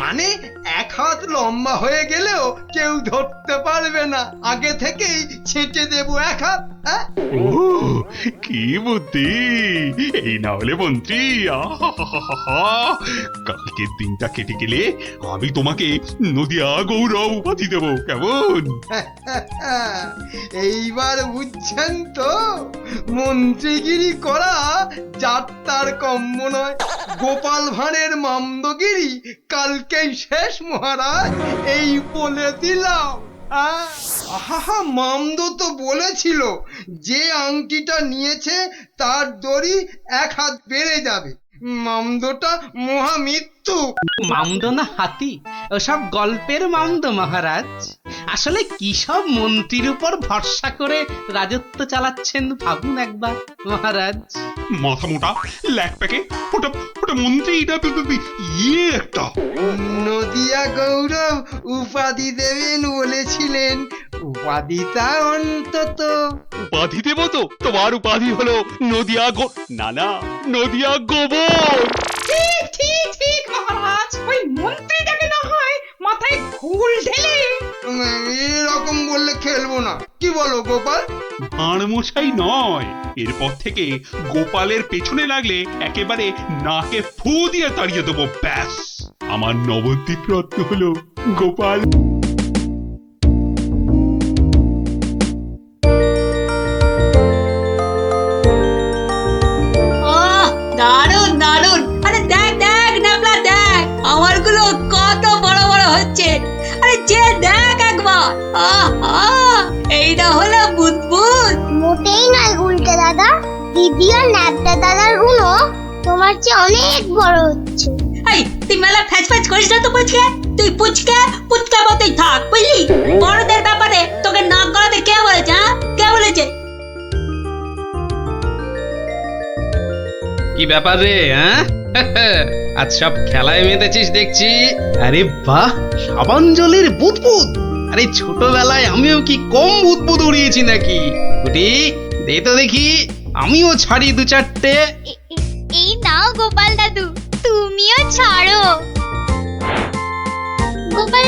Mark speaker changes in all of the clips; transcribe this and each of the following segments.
Speaker 1: মানে 1 হাত লম্বা হয়ে গেলেও কেউ ধরতে পারবে না, আগে থেকেই ছেঁটে দেবো 1 হাত।
Speaker 2: ও কি বুদ্ধি! এই না হলে মন্ত্রী, আহাহাহাহা, কালকের দিনটা কেটে গেলে আমি তোমাকে নদিয়া গৌরব উপাধি দেবো, কেমন?
Speaker 1: এইবার বুঝছেন তো, মন্ত্রীগিরি করা যাত্রার কম্ম নয়। গোপাল ভাঁড়ের মামদগিরি কালকেই শেষ মহারাজ, এই বলে দিলাম। আহা, মামদো তো বলেছিল যে আংটিটা নিয়েছে তার দড়ি 1 হাত বেড়ে যাবে। মামদোটা মহামৃত্যু।
Speaker 3: মামদো না হাতি, ওসব গল্পের মামদো মহারাজ। আসলে কি সব মন্ত্রীর উপর ভরসা করে রাজত্ব চালাচ্ছেন ভাবুন একবার মহারাজ।
Speaker 2: মাথা মোটা ল্যাক প্যাকে, ওটা ওটা মন্ত্রী না, ইয়ে একটা।
Speaker 1: নদিয়া গৌরব উপাধি দেবেন বলেছিলেন, উপাধিটা অন্তত।
Speaker 2: উপাধি দেব তো? তোমার উপাধি হলো নদিয়া না না, নদিয়া গোবর।
Speaker 3: ঠিক ঠিক ঠিক মহারাজ, ওই মন্ত্রীটাকে না হয় মাথায় ফুল ঢেলে।
Speaker 1: এরকম বললে খেলবো না, কি বলো গোপাল?
Speaker 2: ভাঁড়মশাই নয়, এরপর থেকে গোপালের পেছনে লাগলে একেবারে নাকে ফু দিয়ে তাড়িয়ে দেবো, ব্যাস। আমার নবদ্বীপ রত্ন হলো গোপাল।
Speaker 4: দারুন দারুন! আরে দেখ দেখ নাবলা, দেখ আমারগুলো কত বড় বড় হচ্ছে। আরে যে দেখ একবার, এইটা হলো বুদবুদ।
Speaker 5: মোটেই নয় গুলটে দাদা, দিদি আর ন্যাপটা দাদার গুলো তোমার চেয়ে অনেক বড় হচ্ছে।
Speaker 4: এই তুই মেলা ফ্যাচ ফ্যাচ করিস না তো পুচকে, তুই পুচকে পুচকা মতোই থাক, বুঝলি? বড়দের ব্যাপারে তোকে নাক গলাতে কে বলেছে? কে বলেছে?
Speaker 3: কি ব্যাপার রে, হ্যাঁ? আজ সব খেলায় মেতেছিস দেখছি। আরে বাহ, সাবাঞ্জলির বুদবুদ! আরে ছোটবেলায় আমিও কি কম বুদবুদ উড়িয়েছি নাকি? গুটি দে তো দেখি, আমিও ছাড়ি 2-4টে।
Speaker 5: এই নাও গোপাল দাদু, তুমিও ছাড়ো। গোপাল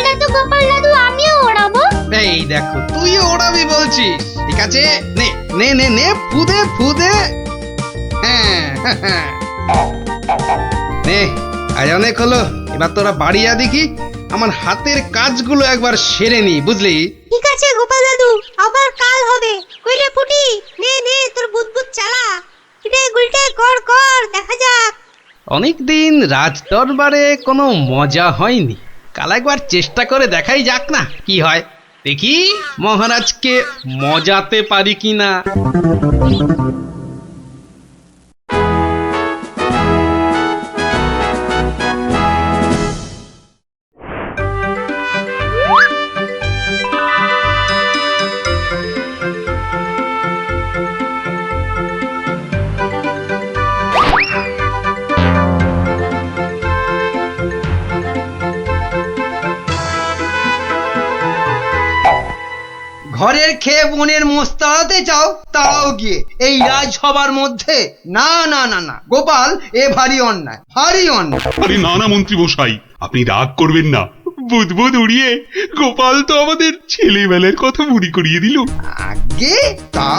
Speaker 5: দাদু আমিও ওড়াবো।
Speaker 3: এই দেখো, তুইও ওড়াবি বলছিস? ঠিক আছে, নে নে নে নে, ফুদে ফুদে। হ্যাঁ নে, আজ অনেক হলো, এবার তোরা বাড়ি যা দেখি, আমার হাতের কাজগুলো একবার সেরে নি, বুঝলি?
Speaker 5: ঠিক আছে গোপাল দাদু, আবার কাল হবে। কইরে ফুটি, নে নে তোর বুদবুদ চালা। রে গুলটে কর কর, দেখা যাক।
Speaker 3: অনেকদিন রাজ দরবারে কোনো মজা হয়নি, কাল একবার চেষ্টা করে দেখাই যাক না কি হয়। দেখি মহারাজকে মজাতে পারি কিনা।
Speaker 1: ঘরের খেয়ে বনের মোস্তাতে চাও, তাও গিয়ে এই রাজসভার মধ্যে? না না না না গোপাল, এ ভারী অন্যায়, ভারী অন্যায়।
Speaker 2: আরে না না মন্ত্রী মশাই, আপনি রাগ করবেন না। বুদবুদ উড়িয়ে গোপাল তো আমাদের ছেলেবেলার কথা মনে করিয়ে দিল।
Speaker 1: আগে তা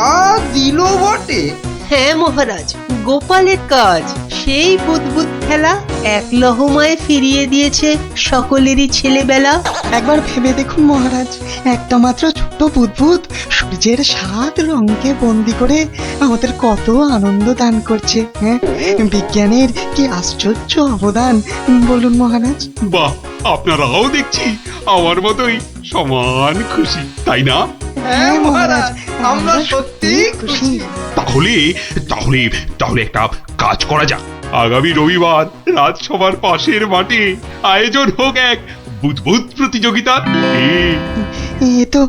Speaker 1: দিল বটে।
Speaker 6: হ্যাঁ মহারাজ, গোপালের কাজ সেই বুদবুদ খেলা এক লহমায় ফিরিয়ে দিয়েছে সকলেরই ছেলেবেলা।
Speaker 7: একবার ভেবে দেখুন মহারাজ, একটা মাত্র ছোট্ট বুদবুদ সূর্যের 7 রঙকে বন্দি করে আমাদের কত আনন্দ দান করছে। হ্যাঁ, বিজ্ঞানের কি আশ্চর্য অবদান বলুন মহারাজ।
Speaker 2: বাহ, আপনারাও দেখছি আমার মতোই সমান খুশি, তাই না?
Speaker 1: হ্যাঁ মহারাজ, আমরা সত্যি খুশি।
Speaker 2: তাহলে তাহলে তাহলে একটা কাজ করা যাক। আগামী রবিবার রাজসভার পাশের মাঠে আয়োজন হোক এক বুদবুদ প্রতিযোগিতা।
Speaker 7: এ তো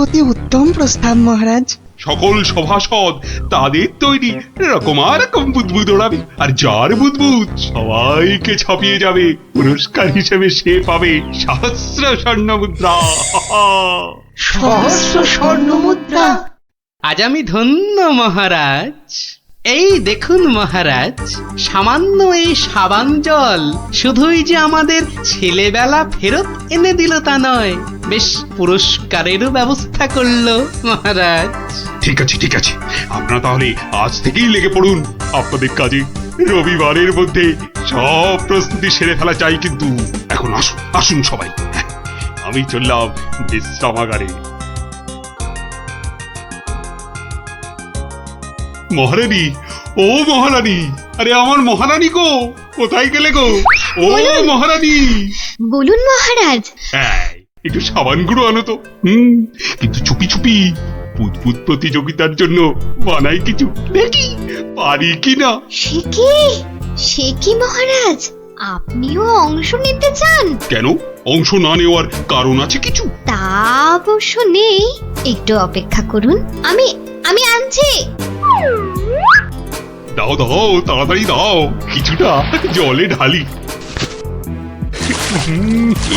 Speaker 7: অতি উত্তম প্রস্তাব মহারাজ।
Speaker 2: সকল সভাসদ তাদের তৈরি রকম বুদবুদ ওড়াবে, আর যার বুদবুদ সবাইকে ছাপিয়ে যাবে, পুরস্কার হিসেবে সে পাবে 1000 স্বর্ণ মুদ্রা।
Speaker 6: সহস্র স্বর্ণ মুদ্রা!
Speaker 3: আজ আমি ধন্য মহারাজ। এই দেখুন মহারাজ, সামান্য এই সাবান জল শুধুই যে আমাদের ছেলেবেলা ফেরত এনে দিল তা নয়, বেশ পুরস্কারেরও ব্যবস্থা করলো মহারাজ।
Speaker 2: ঠিক আছে ঠিক আছে, আপনারা তাহলে আজ থেকেই লেগে পড়ুন আপনাদের কাজে। রবিবারের মধ্যে সব প্রস্তুতি সেরে ফেলা চাই, কিন্তু এখন আসুন আসুন সবাই, আমি চললাম বিশ্রামাগারে। মহারানী, ও মহারানী, আরে আমার মহারানী গো, কোথায় গেলে গো? ও মহারানী,
Speaker 5: বলুন মহারাজ।
Speaker 2: একটু সাবান গুঁড়ো আনো তো। কিন্তু চুপি চুপি, বুদবুদ প্রতিযোগিতার জন্য বানাই কিছু, দেখি পারি কিনা।
Speaker 5: সে কি মহারাজ, আপনিও অংশ নিতে চান?
Speaker 2: কেন, অংশ না নেওয়ার কারণ আছে কিছু?
Speaker 5: তা অবশ্য নেই, একটু অপেক্ষা করুন, আমি আনছি।
Speaker 2: দাও দাও, তাড়াতাড়ি দাও, কিছুটা জলে ঢালি।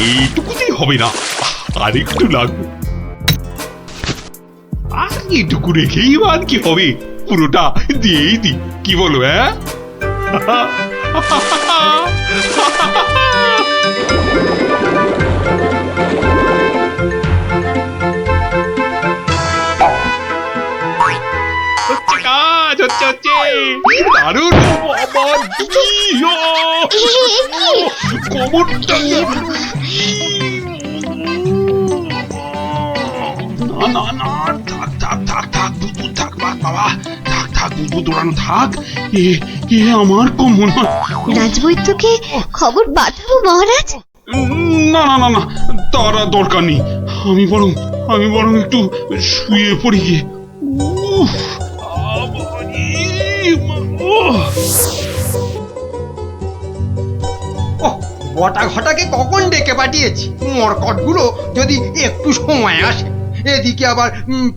Speaker 2: এইটুকুতেই হবে না, আর একটু লাগবে। আর এইটুকু রেখেই আর কি হবে, পুরোটা দিয়েই দি, কি বলো? কাজ হচ্ছে হচ্ছে, দারুণ। কবরটা না না না, থাক থাক থাক থাক, বুদবুদ থাক বাবা, থাক থাক, বুদবুদ ওড়ানো থাক। এ আমার কমন।
Speaker 5: রাজবৈদ্যকে খবর পাঠাবো মহারাজ?
Speaker 2: না না না না, তার আর দরকার নেই। আমি বরং একটু শুয়ে পড়ি গিয়ে।
Speaker 1: বটা ঘটাকে কখন ডেকে পাঠিয়েছি, মরকটগুলো যদি একটু সময় আসে। এদিকে আবার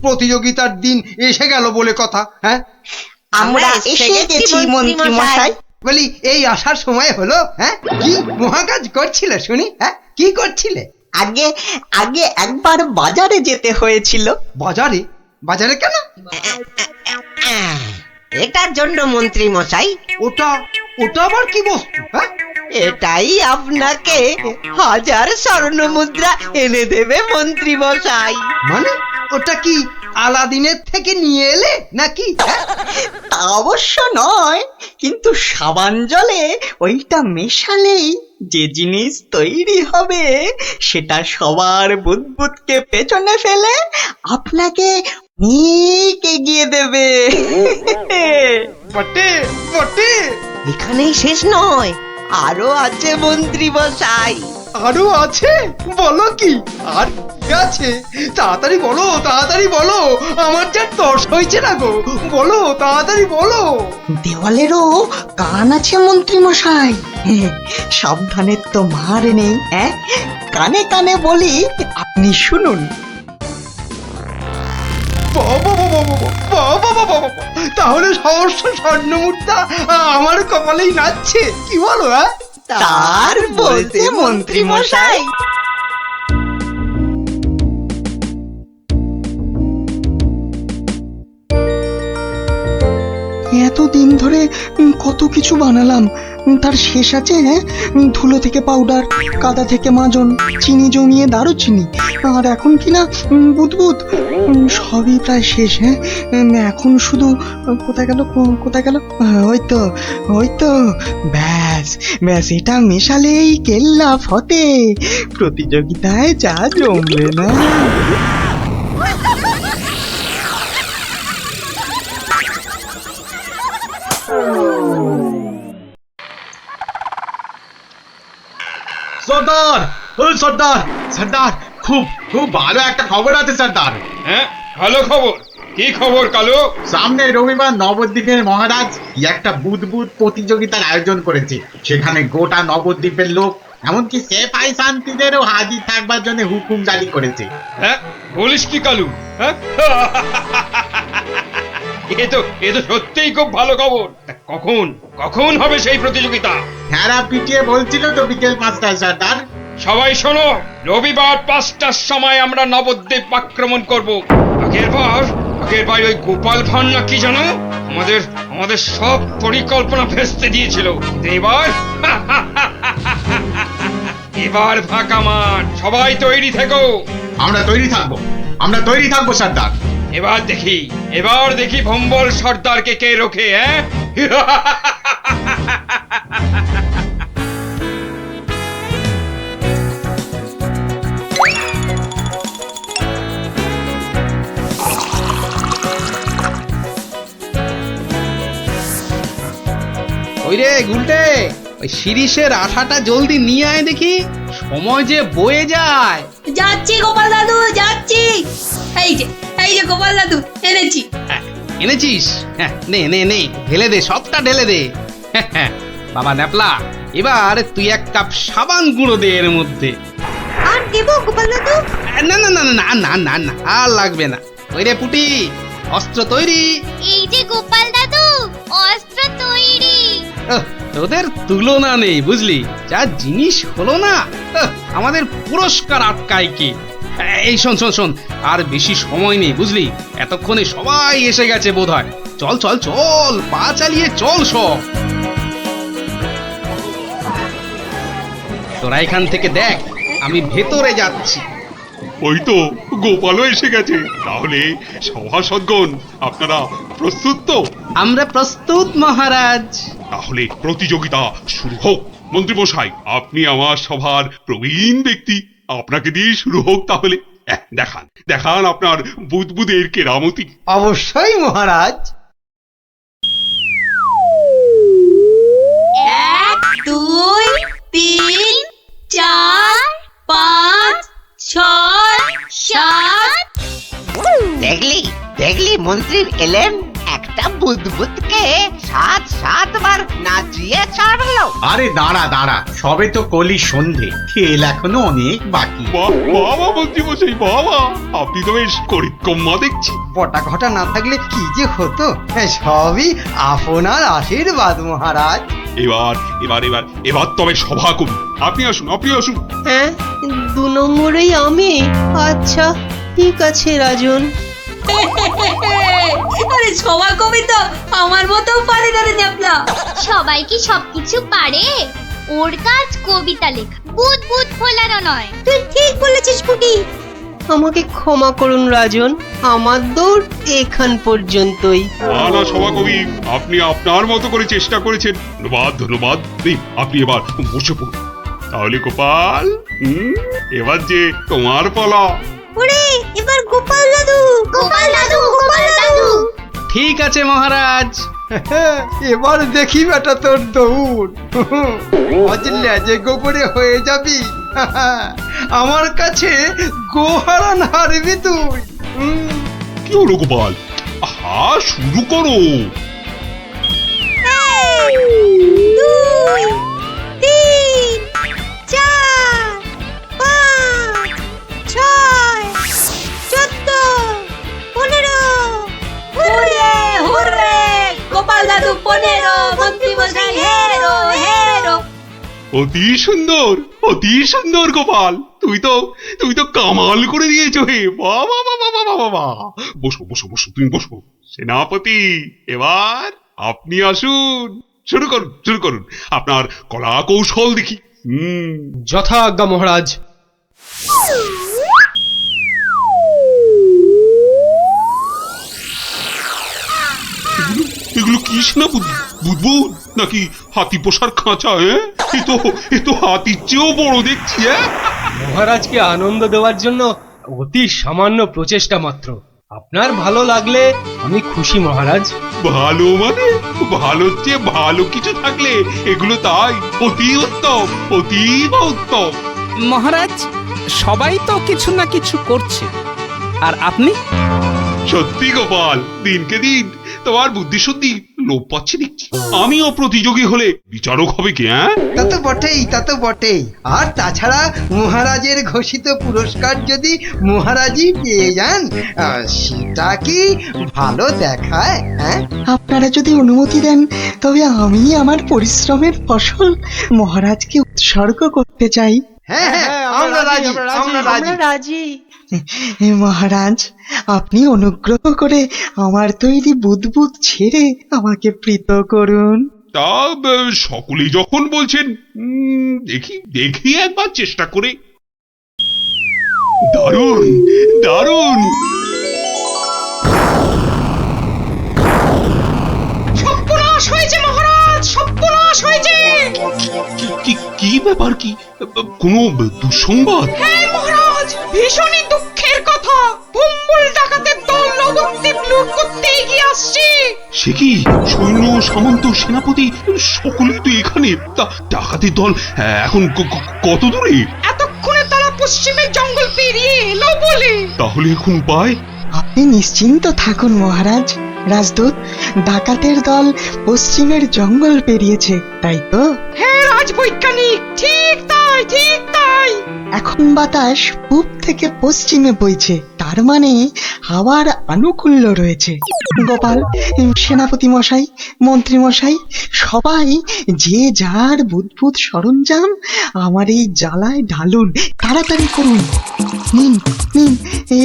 Speaker 1: প্রতিযোগিতার দিন এসে গেল বলে কথা। হ্যাঁ,
Speaker 8: আমরা এসে গেছি মন্ত্রী মশাই।
Speaker 1: বলি এই আসার সময় হলো? হ্যাঁ, কি মহাকাজ করছিলে শুনি? হ্যাঁ, কি করছিলে?
Speaker 8: আগে আগে একবার বাজারে যেতে হয়েছিল।
Speaker 1: বাজারে? বাজারে কেন?
Speaker 8: এটার জন্য মন্ত্রী মশাই।
Speaker 1: ওটা আবার কি বস্তু? হ্যাঁ,
Speaker 8: এটাই আপনাকে 1000 স্বর্ণ মুদ্রা এনে দেবে মন্ত্রী মশাই।
Speaker 1: মানে ওটা কি আলাদিনের থেকে নিয়ে এলে নাকি? হ্যাঁ?
Speaker 8: তা অবশ্য নয়, কিন্তু সাবান জলে ওইটা মেশালেই যে জিনিস তৈরি হবে সেটা সবার বুদবুদকে পেছনে ফেলে আপনাকে অনেক এগিয়ে দেবে।
Speaker 1: বটে বটে,
Speaker 8: এখানেই শেষ নয়, আরো আছে মন্ত্রী মশাই।
Speaker 1: আরো আছে? বলো কি আর কি আছে? তাড়াতাড়ি বলো, তাড়াতাড়ি বলো, আমার যা তর্স হয়েছে না গো, বলো তাড়াতাড়ি বলো।
Speaker 8: দেওয়ালেরও কান আছে মন্ত্রী মশাই। সাবধানের তো মার নেই। কানে কানে বলি, আপনি শুনুন।
Speaker 1: তাহলে সহস্র স্বর্ণ মুদ্রা আমার কপালেই নাচছে, কি বলো? হ্যাঁ,
Speaker 8: তার বলতে মন্ত্রী মশাই।
Speaker 7: এতদিন ধরে কত কিছু বানালাম, তার শেষ আছে? ধুলো থেকে পাউডার, কাদা থেকে মাজন, চিনি জমিয়ে দারুচিনি, আর এখন কিনা বুদবুদ। সবই প্রায় শেষ। এখন শুধু কোথায় গেল, কোথায় গেল? ওই তো ব্যাস ব্যাস, এটা মেশালেই কেল্লা ফতে। প্রতিযোগিতায় যা জমবে না।
Speaker 9: সর্দার, ও সর্দার, সর্দার, খুব খুব ভালো একটা খবর আছে সর্দার।
Speaker 10: হ্যাঁ, ভালো খবর? কি খবর কালু?
Speaker 9: সামনে রবিবার নবদ্বীপের মহারাজ একটা বুদবুদ প্রতিযোগিতার আয়োজন করেছে। সেখানে গোটা নবদ্বীপের লোক, এমনকি সেপাই শান্তিদেরও হাজির থাকবার জন্য হুকুম জারি করেছে।
Speaker 10: হ্যাঁ, বলিস কি কালু? হ্যাঁ, এ তো সত্যিই খুব ভালো খবর। তা কখন হবে সেই প্রতিযোগিতা?
Speaker 9: ভেড়া পিটিয়ে বলছিল তো বিকেল 5টায় সর্দার।
Speaker 10: সবাই শোনো, রবিবার 5টার সময় আমরা নবদ্বীপ আক্রমণ করব। আগের বার আগের বার ওই গোপাল ভাঁড় না কি জানো আমাদের আমাদের সব পরিকল্পনা ভেস্তে দিয়েছিল। কিন্তু এবার এবার ফাঁকা মাঠ, সবাই তৈরি থেকো।
Speaker 9: আমরা তৈরি থাকবো সর্দার।
Speaker 10: এবার দেখি ভম্বল সর্দারকে কে রোখে, হ্যাঁ?
Speaker 3: ওই রে গুলটে, ওই শিরিষের আঠাটা জলদি নিয়ে আয় দেখি, সময় যে বয়ে যায়।
Speaker 4: যাচ্ছি গোপাল দাদু, যাচ্ছি। এই যে গোপাল দাদু, এনেছি।
Speaker 3: হ্যাঁ, এনেছিস? হ্যাঁ, নে নে নে, ঢেলে দে, সবটা ঢেলে দে। বাবা ন্যাপলা, এবার তুই এক কাপ সাবান গুঁড়ো দে এর মধ্যে।
Speaker 5: আর দেবো গোপাল দাদু?
Speaker 3: না না না না না না না, আর লাগবে না। ওই রে পুটি, অস্ত্র তৈরি?
Speaker 11: এই যে গোপাল দাদু, অস্ত্র তৈরি।
Speaker 3: তোদের তুলনা নেই বুঝলি, যা জিনিস হলো না, আমাদের পুরস্কার আটকায় কে? এই শোন শোন শোন, আর বেশি সময় নেই বুঝলি, এতক্ষণে সবাই এসে গেছে বোধহয়। চল চল চল, পা চালিয়ে চল সব। তোরা এখান থেকে দেখ, আমি ভেতরে যাচ্ছি।
Speaker 2: ওই তো গোপালও এসে গেছে। তাহলে সভাসদগণ, আপনারা প্রস্তুত তো?
Speaker 3: আমরা প্রস্তুত মহারাজ।
Speaker 2: তাহলে প্রতিযোগিতা শুরু হোক। মন্ত্রীমশাই, আপনি আমার সভার প্রবীণ ব্যক্তি, আপনাকে দিয়ে শুরু হোক তাহলে। দেখান দেখান আপনার বুদবুদের কেরামতি।
Speaker 1: অবশ্যই মহারাজ।
Speaker 4: 1 2 3 4 5 6 7।
Speaker 8: দেখলি মন্ত্রী এলেন, একটা বুদবুদকে 7-7 নাচিয়ে ছাড়লো।
Speaker 9: আরে দাঁড়া, সবে তো কলি সন্ধে, খেল এখনো অনেক বাকি।
Speaker 2: বাবা মন্ত্রীমশাই, বাবা আপনি তো বেশ করিতকম্মা দেখছি।
Speaker 1: পটা ঘটা না থাকলে কি যে হতো, সবই আপনার আশীর্বাদ মহারাজ।
Speaker 2: এবার এবার এবার এবার তবে সভা করুন। আপনি আসুন, আপনি আসুন।
Speaker 6: হ্যাঁ, 2 নম্বরেই আমি? আচ্ছা ঠিক আছে রাজন।
Speaker 4: আরে সবার কবি তো আমার মতো পারে না রে ন্যাপলা।
Speaker 11: সবাই কি সবকিছু পারে? ওর কাজ কবিতা লেখা, বুদবুদ ফোলানো নয়।
Speaker 5: তুই ঠিক বলেছিস ফুটি।
Speaker 6: আমাকে ক্ষমা করুন রাজন, আমার দৌড় এখান পর্যন্তই।
Speaker 2: না সভাকবি, আপনি আপনার মতো করে চেষ্টা করেছেন, ধন্যবাদ ধন্যবাদ। আপনি এবার বসে পড়ুন। তাহলে গোপাল, এবার যে তোমার পালা।
Speaker 5: ওরে এবার গোপাল দাদু, গোপাল দাদু, গোপাল দাদু।
Speaker 3: ঠিক আছে মহারাজ।
Speaker 1: এবার দেখি বেটা তোর দৌড়, অজলে যে গোবরে হয়ে যাবি। আমার কাছে গোহারান হারবি তুই।
Speaker 2: কি হলো গোপাল? আহা, শুরু করো।
Speaker 5: 2 3 4 5 6 14 15।
Speaker 4: হুররে হুররে, গোপাল দাদু 15, মন্ত্রী মশাই হেরো হেরো।
Speaker 2: অতি সুন্দর গোপাল, তুই তো কামাল করে দিয়েছো হে। বাবা বাবা বাবা বাবা, বসো বসো বসো, তুমি বসো। সেনাপতি, এবার আপনি আসুন, শুরু করুন আপনার কলা কৌশল দেখি।
Speaker 3: যথা আজ্ঞা মহারাজ।
Speaker 2: এগুলো কি সেনাপতি? বুদবুদ নাকি হাতি পোষার খাঁচা? এ তো হাতির চেয়েও বড় দেখছি।
Speaker 12: মহারাজকে আনন্দ দেওয়ার জন্য অতি সামান্য প্রচেষ্টা মাত্র। আপনার ভালো লাগলে আমি খুশি মহারাজ।
Speaker 2: ভালো মানে? ভালোর চেয়ে ভালো কিছু থাকলে এগুলো তাই অতি উত্তম, অতীব উত্তম।
Speaker 13: মহারাজ, সবাই তো কিছু না কিছু করছে, আর আপনি?
Speaker 2: সত্যি গোপাল, দিনকে দিন তোমার বুদ্ধি সত্যি লোপ পাচ্ছে দেখছি। আমিও প্রতিযোগী হলে বিচারক হবে কি?
Speaker 1: তা তো বটেই। আর তাছাড়া মহারাজের ঘোষিত পুরস্কার যদি মহারাজই পেয়ে যান, সেটা কি ভালো দেখায়?
Speaker 7: আপনারা যদি অনুমতি দেন, তবে আমি আমার পরিশ্রমের ফসল মহারাজকে উৎসর্গ করতে চাই।
Speaker 1: হ্যাঁ হ্যাঁ আমরা রাজি আমরা রাজি
Speaker 6: আমরা রাজি।
Speaker 7: মহারাজ, আপনি অনুগ্রহ করে আমার তৈরি বুদবুদ ছেড়ে আমাকে প্রীত করুন।
Speaker 2: তা সকলেই যখন বলছেন, দেখি দেখি একবার চেষ্টা করে। দারুণ দারুণ!
Speaker 8: সর্বনাশ হয়েছে মহারাজ, সর্বনাশ হয়েছে।
Speaker 2: কি ব্যাপার? কি কোনো দুঃসংবাদ?
Speaker 8: হ্যাঁ মহারাজ, ভীষণই দুঃখের কথা। ভম্বল ডাকাতের দল নবদ্বীপ লুট করতে এগিয়ে আসছে।
Speaker 2: সে কি? সৈন্য, সামন্ত, সেনাপতি সকলে তো এখানে। তা ডাকাতের দল এখন কত দূরে?
Speaker 8: এতক্ষণে তারা পশ্চিমের জঙ্গল পেরিয়ে এলো বলে।
Speaker 2: তাহলে এখন উপায়?
Speaker 7: আপনি নিশ্চিন্ত থাকুন মহারাজ। রাজদূত, ডাকাতের দল পশ্চিমের জঙ্গল পেরিয়েছে, তাই তো?
Speaker 8: হ্যাঁ রাজবৈজ্ঞানিক, ঠিক তাই, ঠিক তাই।
Speaker 7: এখন বাতাস পূব থেকে পশ্চিমে বইছে, তার মানে হাওয়ার আনুকূল্য রয়েছে। গোপাল, সেনাপতি মশাই, মন্ত্রী মশাই, সবাই যে যার বুদবুদ সরঞ্জাম আমার এই জ্বালায় ঢালুন, তাড়াতাড়ি করুন। নিন নিন,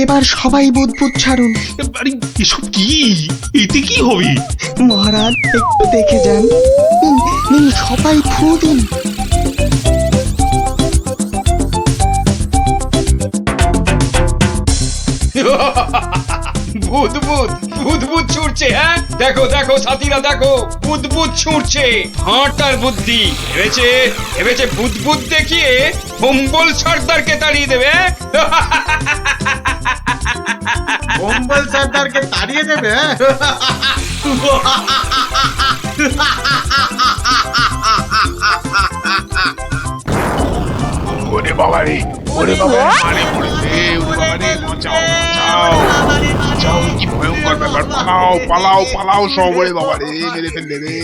Speaker 7: এবার সবাই বুদবুদ ছাড়ুন।
Speaker 2: আরে এসব কি? এতে কি হবে?
Speaker 7: মহারাজ একটু দেখে যান। নিন নিন, সবাই ফু দিন।
Speaker 10: বুদবুদ বুদবুদ ছুটছে। হ্যাঁ দেখো দেখো সাথীরা, দেখো বুদবুদ ছুটছে। হাঁটার বুদ্ধি ভেবেছে, ভেবেছে বুদবুদ দেখিয়ে ভম্বল সর্দারকে তাড়িয়ে দেবে।
Speaker 9: কম্বল সর্দারকে তাড়িয়ে দেবে?
Speaker 2: ওরে বাবা রে, ওরে বাবা, মারে পড়েছে, ওরে বাবা রে, বাঁচাও বাঁচাও বাঁচাও, কি ভয়ঙ্কর ব্যাপার! পালাও পালাও পালাও সব! ওরে বাবা রে, মেরে ফেললে রে!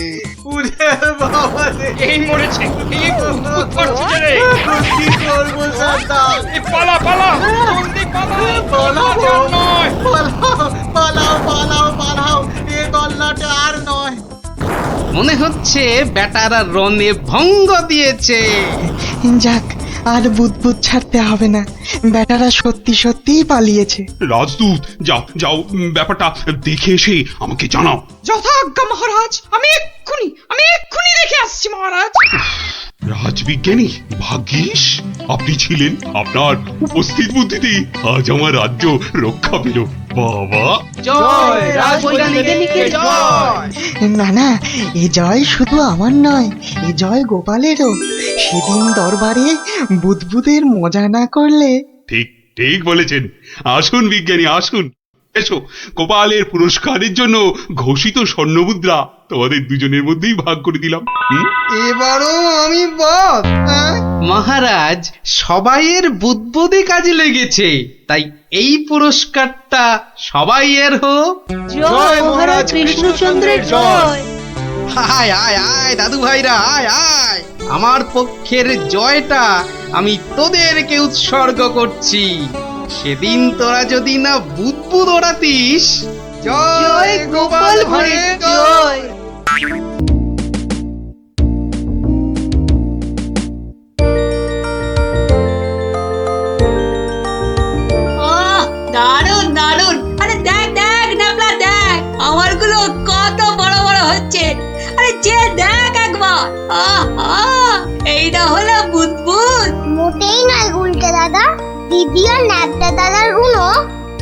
Speaker 9: উরে বাবা রে,
Speaker 10: এই মরেছে, এই বুদবুদ করছে রে।
Speaker 9: কি করবো সর্দার?
Speaker 10: এই পালা পালা, জলদি পালা,
Speaker 9: পালাও,
Speaker 10: বাঁচার নয়।
Speaker 9: পালাও পালাও পালাও পালাও, এ গল্লাটা আর নয়।
Speaker 3: মনে হচ্ছে বেটারা রনে ভঙ্গ দিয়েছে।
Speaker 7: যাক, আর বুদবুদ ছাড়তে হবে না। বেটারা সত্যি সত্যিই পালিয়েছে।
Speaker 2: রাজদূত, যাও যাও, ব্যাপারটা দেখে এসে আমাকে জানাও।
Speaker 8: যথাজ্ঞা মহারাজ, আমি এক্ষুনি দেখে আসছি মহারাজ।
Speaker 2: রাজবিজ্ঞানী, ভাগ্যিস আপনি ছিলেন। আপনার উপস্থিত বুদ্ধিতেই আজ আমার রাজ্য রক্ষা পেল। বাবা!
Speaker 6: জয় রাজবৈজ্ঞানিকের জয়।
Speaker 7: না না, এ জয় শুধু আমার নয়, এ জয় গোপালেরও। সেদিন দরবারে বুদবুদের মজা না করলে।
Speaker 2: ঠিক ঠিক বলেছেন। আসুন বিজ্ঞানী, আসুন। এসো, গোপালের পুরস্কারের জন্য ঘোষিত স্বর্ণমুদ্রা তোমাদের দুজনের মধ্যেই ভাগ করে দিলাম।
Speaker 1: এবারও আমি বাদ।
Speaker 3: মহারাজ, সবাইয়ের বুদ্বুদে কাজে লেগেছে, তাই এই পুরস্কারটা সবাই এর হোক।
Speaker 6: জয় মহারাজ কৃষ্ণচন্দ্রের জয়।
Speaker 3: আয় আয় আয় দাদু ভাইরা, আয় আয়। আমার পক্ষের জয়টা আমি তোদেরকে উৎসর্গ করছি। সেদিন তোরা যদি না বুদ্বুদ ওড়াতিস।
Speaker 6: জয় গোপাল ভাঁড়ের জয়।
Speaker 4: দারুন দারুন। আরে দেখ দেখ নাপলা, দেখ আমারগুলো কত বড় বড় হচ্ছে। আরে যে দেখ একবার, এইটা হলো বুদবুদ।
Speaker 5: মোটেই নয় গুলটে দাদা, দিদি আর ন্যাপটা দাদার উনো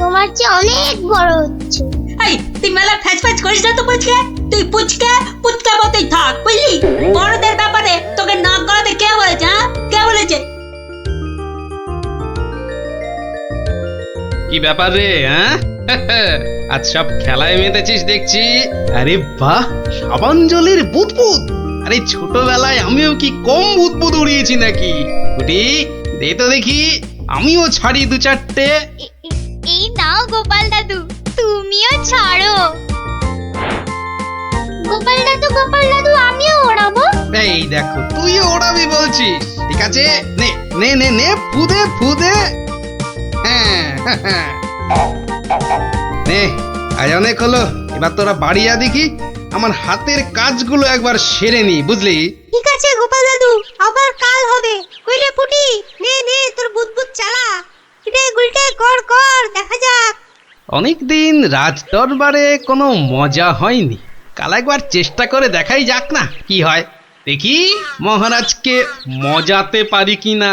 Speaker 5: তোমার চেয়ে অনেক বড় হচ্ছে।
Speaker 4: এই তুই মেলা ফ্যাচ ফ্যাচ করিস না তো পুচকে। তুই পুচকা মতোই থাক, বুঝলি? বড়দের ব্যাপারে তোকে নাক গলাতে কে বলেছে? হ্যাঁ, কে বলেছে?
Speaker 3: কি ব্যাপার রে? হ্যাঁ, আজ সব খেলায় মেতেছিস দেখছি। আরে বাহ, সাবাঞ্জলির বুদবুদ! আরে ছোটবেলায় আমিও কি কম বুদবুদ উড়িয়েছি নাকি? কুটি, দে তো দেখি, আমিও ছাড়ি দু চারটে।
Speaker 11: এই নাও গোপাল দাদু, তুমিও ছাড়ো। গোপাল দাদু আমিও ওড়াবো।
Speaker 3: এই দেখো, তুইও ওড়াবি বলছিস? ঠিক আছে, নে নে নে নে, ফুদে ফুদে। হ্যাঁ, নে, আজ অনেক হলো। এবার তোরা বাড়ি যা দেখি, আমার হাতের কাজগুলো একবার সেরে নি, বুঝলি?
Speaker 5: ঠিক আছে গোপাল দাদু, আবার কাল হবে। কইলে ফুটি, নে নে তোর বুদবুদ চালা। রে গুলটে কর কর, দেখা যাক।
Speaker 3: অনেকদিন রাজ দরবারে কোনো মজা হয়নি, কাল একবার চেষ্টা করে দেখাই যাক না কি হয়। দেখি মহারাজকে মজাতে পারি কিনা।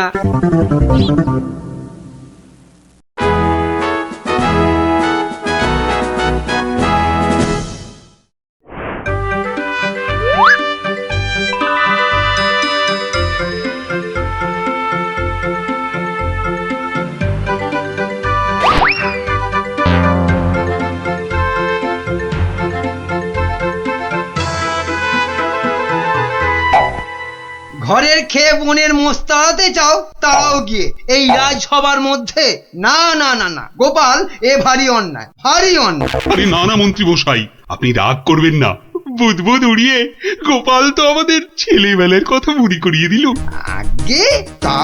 Speaker 1: ঘরের খেয়ে বনের মোষ তাড়াতে চাও, তাও গিয়ে এই রাজসভার মধ্যে? না না না না গোপাল, এ ভারী অন্যায়, ভারী অন্যায়।
Speaker 2: আরে না না মন্ত্রী মশাই, আপনি রাগ করবেন না। বুদবুদ উড়িয়ে গোপাল তো আমাদের ছেলেবেলার কথা মনে করিয়ে দিল।
Speaker 1: আগে তা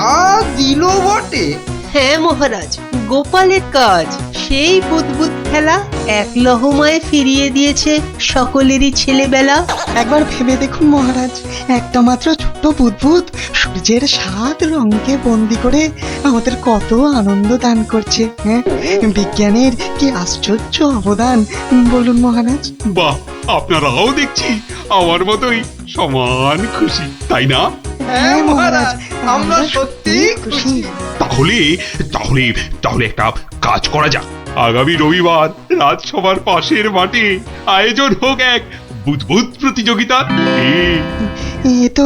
Speaker 1: দিল বটে।
Speaker 6: হ্যাঁ মহারাজ, গোপালের কাজ সেই বুদবুদ খেলা এক লহমায় ফিরিয়ে দিয়েছে সকলেরই ছেলেবেলা।
Speaker 7: একবার ভেবে দেখুন মহারাজ, একটা মাত্র ছোট্ট বুদবুদ সূর্যের 7 রঙকে বন্দি করে আমাদের কত আনন্দ দান করছে। হ্যাঁ, বিজ্ঞানের কি আশ্চর্য অবদান বলুন মহারাজ।
Speaker 2: বাহ, আপনারাও দেখছি আমার মতোই সমান খুশি, তাই না?
Speaker 1: হ্যাঁ মহারাজ, আমরা সত্যি খুশি।
Speaker 2: তাহলে তাহলে তাহলে একটা কাজ করা যাক। আগামী রবিবার রাজসভার পাশের মাঠে আয়োজন হোক এক বুদবুদ প্রতিযোগিতা।
Speaker 7: এ তো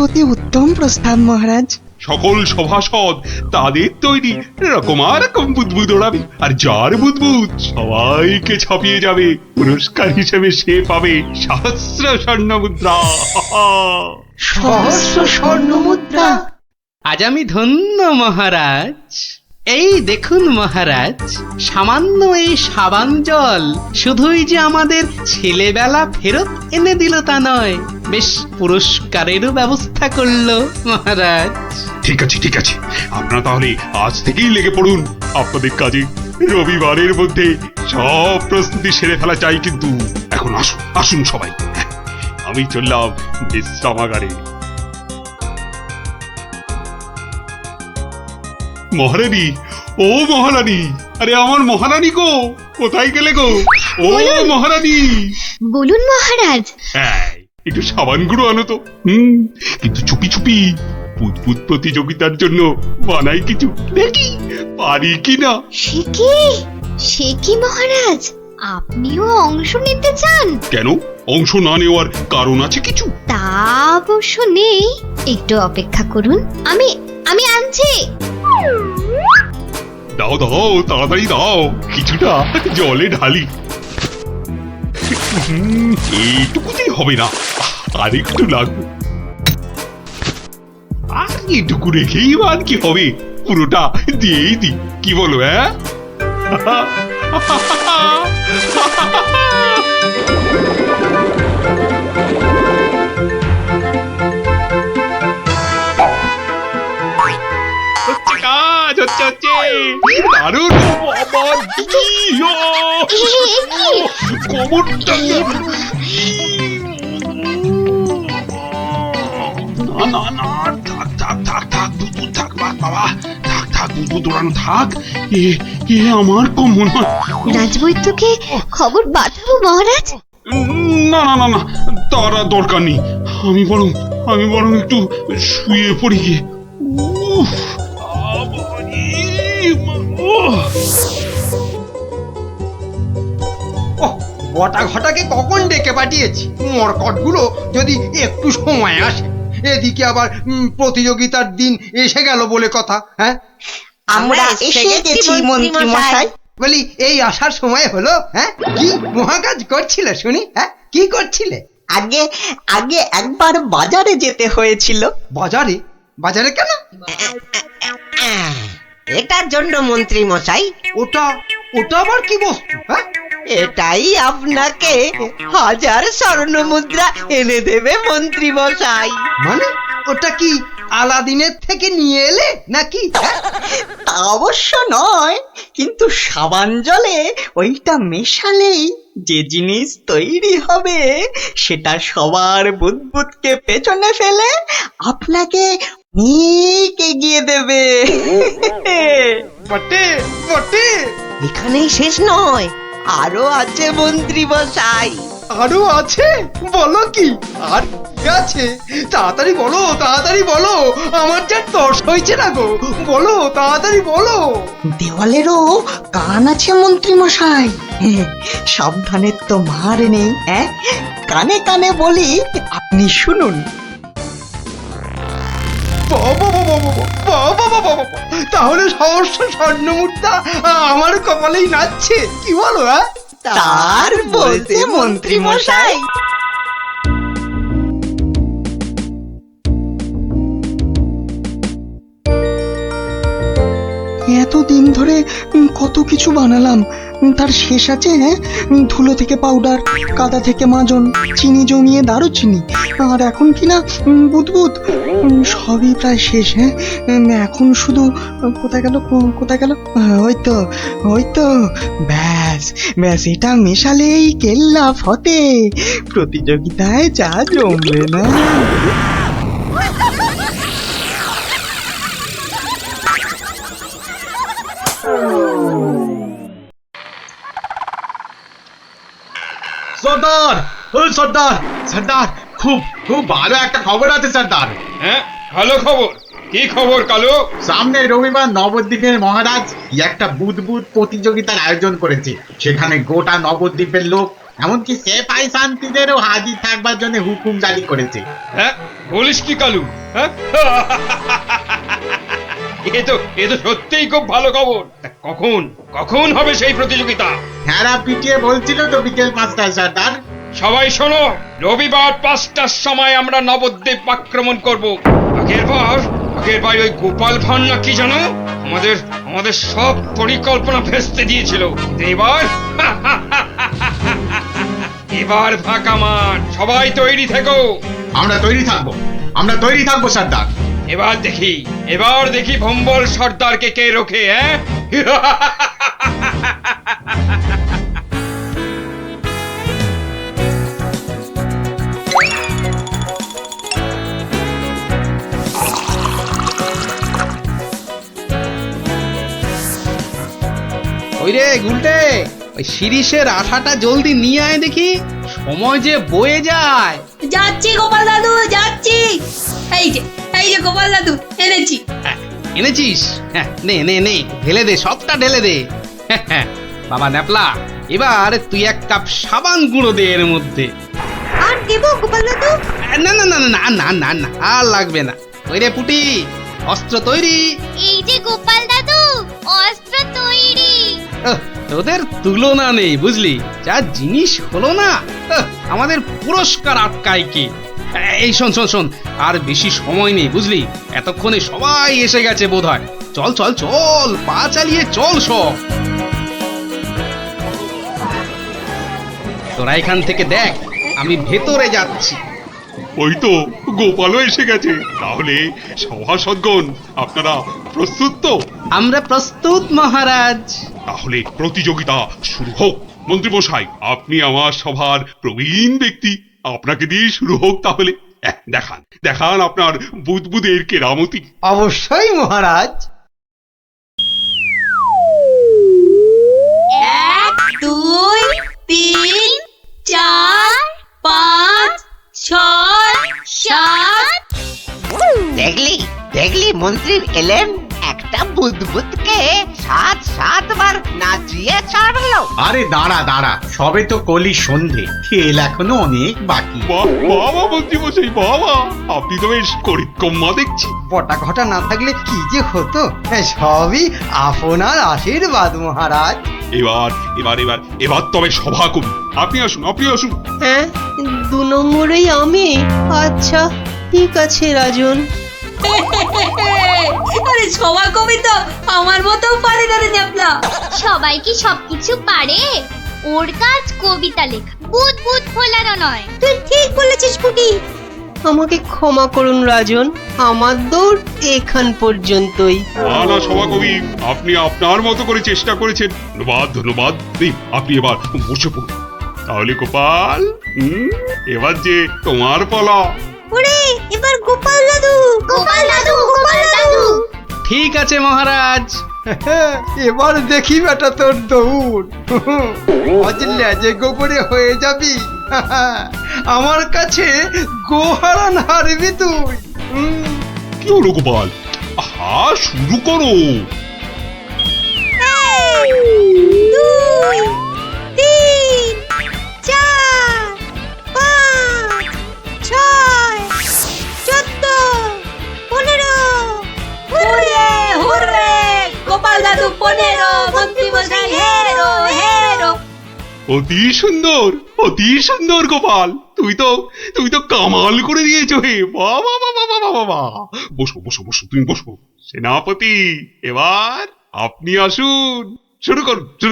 Speaker 7: অতি উত্তম প্রস্তাব মহারাজ।
Speaker 2: সকল সভাসদ তাদের তৈরি রকম বুদবুদ ওড়াবে, আর যার বুদবুদ সবাইকে ছাপিয়ে যাবে, পুরস্কার হিসেবে সে পাবে সহস্র স্বর্ণ মুদ্রা।
Speaker 6: সহস্র স্বর্ণ মুদ্রা?
Speaker 3: আজ আমি ধন্য মহারাজ। এই দেখুন মহারাজ, সামান্য এই সাবান জল শুধুই যে আমাদের ছেলেবেলা ফেরত এনে দিল তা নয়, বেশ পুরস্কারেরও ব্যবস্থা করলো মহারাজ।
Speaker 2: ঠিক আছে ঠিক আছে, আপনারা তাহলে আজ থেকেই লেগে পড়ুন আপনাদের কাজে। রবিবারের মধ্যে সব প্রস্তুতি সেরে ফেলা চাই, কিন্তু এখন আসুন আসুন সবাই, আমি চললাম বিশ্রামাগারে। মহারানী, ও মহারানী, আরে আমার মহারানী গো, কোথায় গেলে গো? ও মহারানী।
Speaker 11: বলুন মহারাজ।
Speaker 2: হ্যাঁ, একটু সাবান গুঁড়ো আনো তো। কিন্তু চুপি চুপি বুদবুদ প্রতিযোগিতার জন্য বানাই কিছু, দেখি পারি কিনা।
Speaker 11: সে কি মহারাজ, আপনিও অংশ নিতে চান?
Speaker 2: কেন, অংশ না নেওয়ার কারণ আছে কিছু?
Speaker 11: তা অবশ্য নেই, একটু অপেক্ষা করুন, আমি আনছি।
Speaker 2: দাও দাও, তাড়াতাড়ি দাও, কিছুটা জলে ঢালি। এইটুকুতেই হবে না, আর একটু লাগবে। আর এটুকু রেখেই বাদ কি হবে, পুরোটা দিয়েই দি, কি বলো? হ্যাঁ, কাজ হচ্ছে হচ্ছে দারুণ। কোমরটা না না, থাক থাক থাক থাক, বুদবুদ থাক বাবা, থাক থাক, বুদবুদ দৌড়ানো থাক। এ আমার কম মনে হয়।
Speaker 11: রাজবৈদ্যকে খবর পাঠাবো মহারাজ?
Speaker 2: না না না না, তার দরকার নেই। আমি বরং একটু শুয়ে পড়ি গিয়ে।
Speaker 1: বটা ঘটাকে কখন ডেকে পাঠিয়েছি, মরকটগুলো যদি একটু সময় আসে। এদিকে আবার প্রতিযোগিতার দিন এসে গেল বলে কথা। হ্যাঁ,
Speaker 8: আমরা এসে গেছি মন্ত্রী মশাই।
Speaker 1: বলি এই আসার সময় হলো? হ্যাঁ, কি মহাকাজ করছিলে শুনি? হ্যাঁ, কি করছিলে?
Speaker 8: আগে একবার বাজারে যেতে হয়েছিল।
Speaker 1: বাজারে? বাজারে কেন?
Speaker 8: এটার জন্য মন্ত্রী মশাই।
Speaker 1: ওটা আবার কি বস্তু? হ্যাঁ,
Speaker 8: এটাই আপনাকে 1000 স্বর্ণ মুদ্রা এনে দেবে মন্ত্রী মশাই।
Speaker 1: মানে ওটা কি আলাদিনের থেকে নিয়ে এলে নাকি?
Speaker 8: তা অবশ্য নয়, কিন্তু সাবান জলে ওইটা মেশালেই যে জিনিস তৈরি হবে সেটা সবার বুদবুদকে পেছনে ফেলে আপনাকে অনেক এগিয়ে দেবে।
Speaker 1: বটে বটে।
Speaker 8: এখানেই শেষ নয়, আরো আছে মন্ত্রী মশাই।
Speaker 1: আরো আছে? বলো কি আর কি আছে? তাড়াতাড়ি বলো, তাড়াতাড়ি বলো, আমার যা তর্স হয়েছে না গো, বলো তাড়াতাড়ি বলো।
Speaker 8: দেওয়ালেরও কান আছে মন্ত্রী মশাই, সাবধানের তো মার নেই। কানে কানে বলি, আপনি শুনুন।
Speaker 1: তাহলে সহস্র স্বর্ণ মুদ্রা আমার কপালেই নাচছে, কি বলো?
Speaker 8: তার বলতে মন্ত্রী মশাই।
Speaker 7: এতদিন ধরে কত কিছু বানালাম, তার শেষ আছে? ধুলো থেকে পাউডার, কাদা থেকে মাজন, চিনি জমিয়ে দারুচিনি, আর এখন কিনা বুদবুদ। সবই প্রায় শেষ। এখন শুধু কোথায় গেল, কোথায় গেল? ওই তো ব্যাস ব্যাস, এটা মেশালেই কেল্লা ফতে, প্রতিযোগিতায় যা জমবে না।
Speaker 9: সর্দার, ও সর্দার, সর্দার, খুব খুব ভালো একটা খবর আছে সর্দার।
Speaker 10: হ্যাঁ, ভালো খবর। কি খবর কালু?
Speaker 9: সামনে রবিবার নবদ্বীপের মহারাজ একটা বুদবুদ প্রতিযোগিতার আয়োজন করেছে। সেখানে গোটা নবদ্বীপের লোক, এমনকি সেপাই শান্তিদেরও হাজির থাকবার জন্য হুকুম জারি করেছে।
Speaker 10: হ্যাঁ, বলিস কি কালু? হ্যাঁ, এ তো সত্যিই খুব ভালো খবর। তা কখন কখন হবে সেই প্রতিযোগিতা?
Speaker 9: হ্যাঁ, পিটিয়ে বলছিল তো বিকেল 5টায় সর্দার।
Speaker 10: সবাই শোনো, রবিবার 5টার সময় আমরা নবদ্বীপ আক্রমণ করব। আগের বার ওই গোপাল ভাঁড় না কি জানো, আমাদের সব পরিকল্পনা ভেস্তে দিয়েছিল। এবার ফাঁকা মাঠ, সবাই তৈরি থেকো।
Speaker 9: আমরা তৈরি থাকবো সর্দার।
Speaker 10: এবার দেখি ভম্বল সর্দারকে কে রোখে। হ্যাঁ,
Speaker 3: ওই রে গুলটে, ওই শিরিষের আঠাটা জলদি নিয়ে আয় দেখি, সময় যে বয়ে যায়।
Speaker 4: যাচ্ছি গোপাল দাদু, যাচ্ছি। এই যে গোপাল দাদু, এনেছি।
Speaker 3: এনেছিস? হ্যাঁ, নে নে নে, ঢেলে দে, সবটা ঢেলে দে। বাবা ন্যাপলা, এবার তুই 1 কাপ সাবান গুঁড়ো দে এর মধ্যে।
Speaker 5: আর দেবো গোপাল দাদু?
Speaker 3: না না না না না না না, আর লাগবে না। ওই রে পুটি, অস্ত্র তৈরি?
Speaker 11: এই যে গোপাল দাদু, অস্ত্র তৈরি।
Speaker 3: তোদের তুলনা নেই বুঝলি, যা জিনিস হলো না। আমাদের পুরস্কার আটকায় কি? এই শোন শোন শোন, আর বেশি সময় নেই বুঝলি, এতক্ষণে সবাই এসে গেছে বোধহয়। চল চল চল, পা চালিয়ে চল সব। তোরা এখান থেকে দেখ, আমি ভেতরে যাচ্ছি।
Speaker 2: ওই তো গোপালও এসে গেছে। তাহলে সভাসদগণ, আপনারা প্রস্তুত তো?
Speaker 3: আমরা প্রস্তুত মহারাজ।
Speaker 2: তাহলে প্রতিযোগিতা শুরু হোক। মন্ত্রীমশাই, আপনি আমার সভার প্রবীণ ব্যক্তি, আপনাকে দিয়ে শুরু হোক তাহলে। দেখান আপনার বুদবুদের কেরামতি।
Speaker 1: অবশ্যই মহারাজ।
Speaker 4: 1 2 3 4 5 6 7।
Speaker 8: দেখলি মন্ত্রী এলেন, একটা বুদবুদকে 7 বার নাচিয়ে ছাড়লো।
Speaker 9: আরে দাঁড়া, সবে তো কলি সন্ধে, খেল এখনো অনেক বাকি।
Speaker 2: বাবা মন্ত্রীমশাই, বাবা আপনি তো বেশ করিতকম্মা দেখছি।
Speaker 1: পটা ঘটা না থাকলে কি যে হতো, সবই আপনার আশীর্বাদ মহারাজ।
Speaker 2: এবার তবে সভা কবি আপনি আসুন।
Speaker 6: হ্যাঁ, 2 নম্বরেই আমি? আচ্ছা ঠিক আছে রাজন।
Speaker 4: আরে সবার কবি তো আমার মতো পারে না রে ন্যাপলা।
Speaker 11: সবাই কি সবকিছু পারে? ওর কাজ কবিতা লেখা, বুদবুদ ফোলানো নয়।
Speaker 5: তুই ঠিক বলেছিস পুটি।
Speaker 6: আমাকে ক্ষমা করুন রাজন, আমার দৌড় এখান পর্যন্তই।
Speaker 2: না সভাকবি, আপনি আপনার মতো করে চেষ্টা করেছেন। ধন্যবাদ। আপনি এবার বসে পড়ুন। তাহলে গোপাল এবার যে তোমার পালা।
Speaker 5: ওরে এবার গোপাল দাদু, গোপাল দাদু, গোপাল দাদু।
Speaker 3: ঠিক আছে মহারাজ।
Speaker 1: এবার দেখি বেটা তোর দৌড়। অজলে যে গোবরে হয়ে যাবি, আমার কাছে গোহারান হারবি তুই।
Speaker 2: কি হলো গোপাল? আহা, শুরু করো।
Speaker 5: 2 3 4 5 6 14 15।
Speaker 4: হুররে হুররে, গোপাল দাদু 15, মন্ত্রী মশাই হেরো হেরো।
Speaker 2: অতি সুন্দর, অতি সুন্দর গোপাল। তুই তো কামাল করে দিয়েছো হে। বাবা বাবা বাবা বাবা। বসো বসো বসো, তুমি বসো। সেনাপতি, এবার আপনি আসুন। শুরু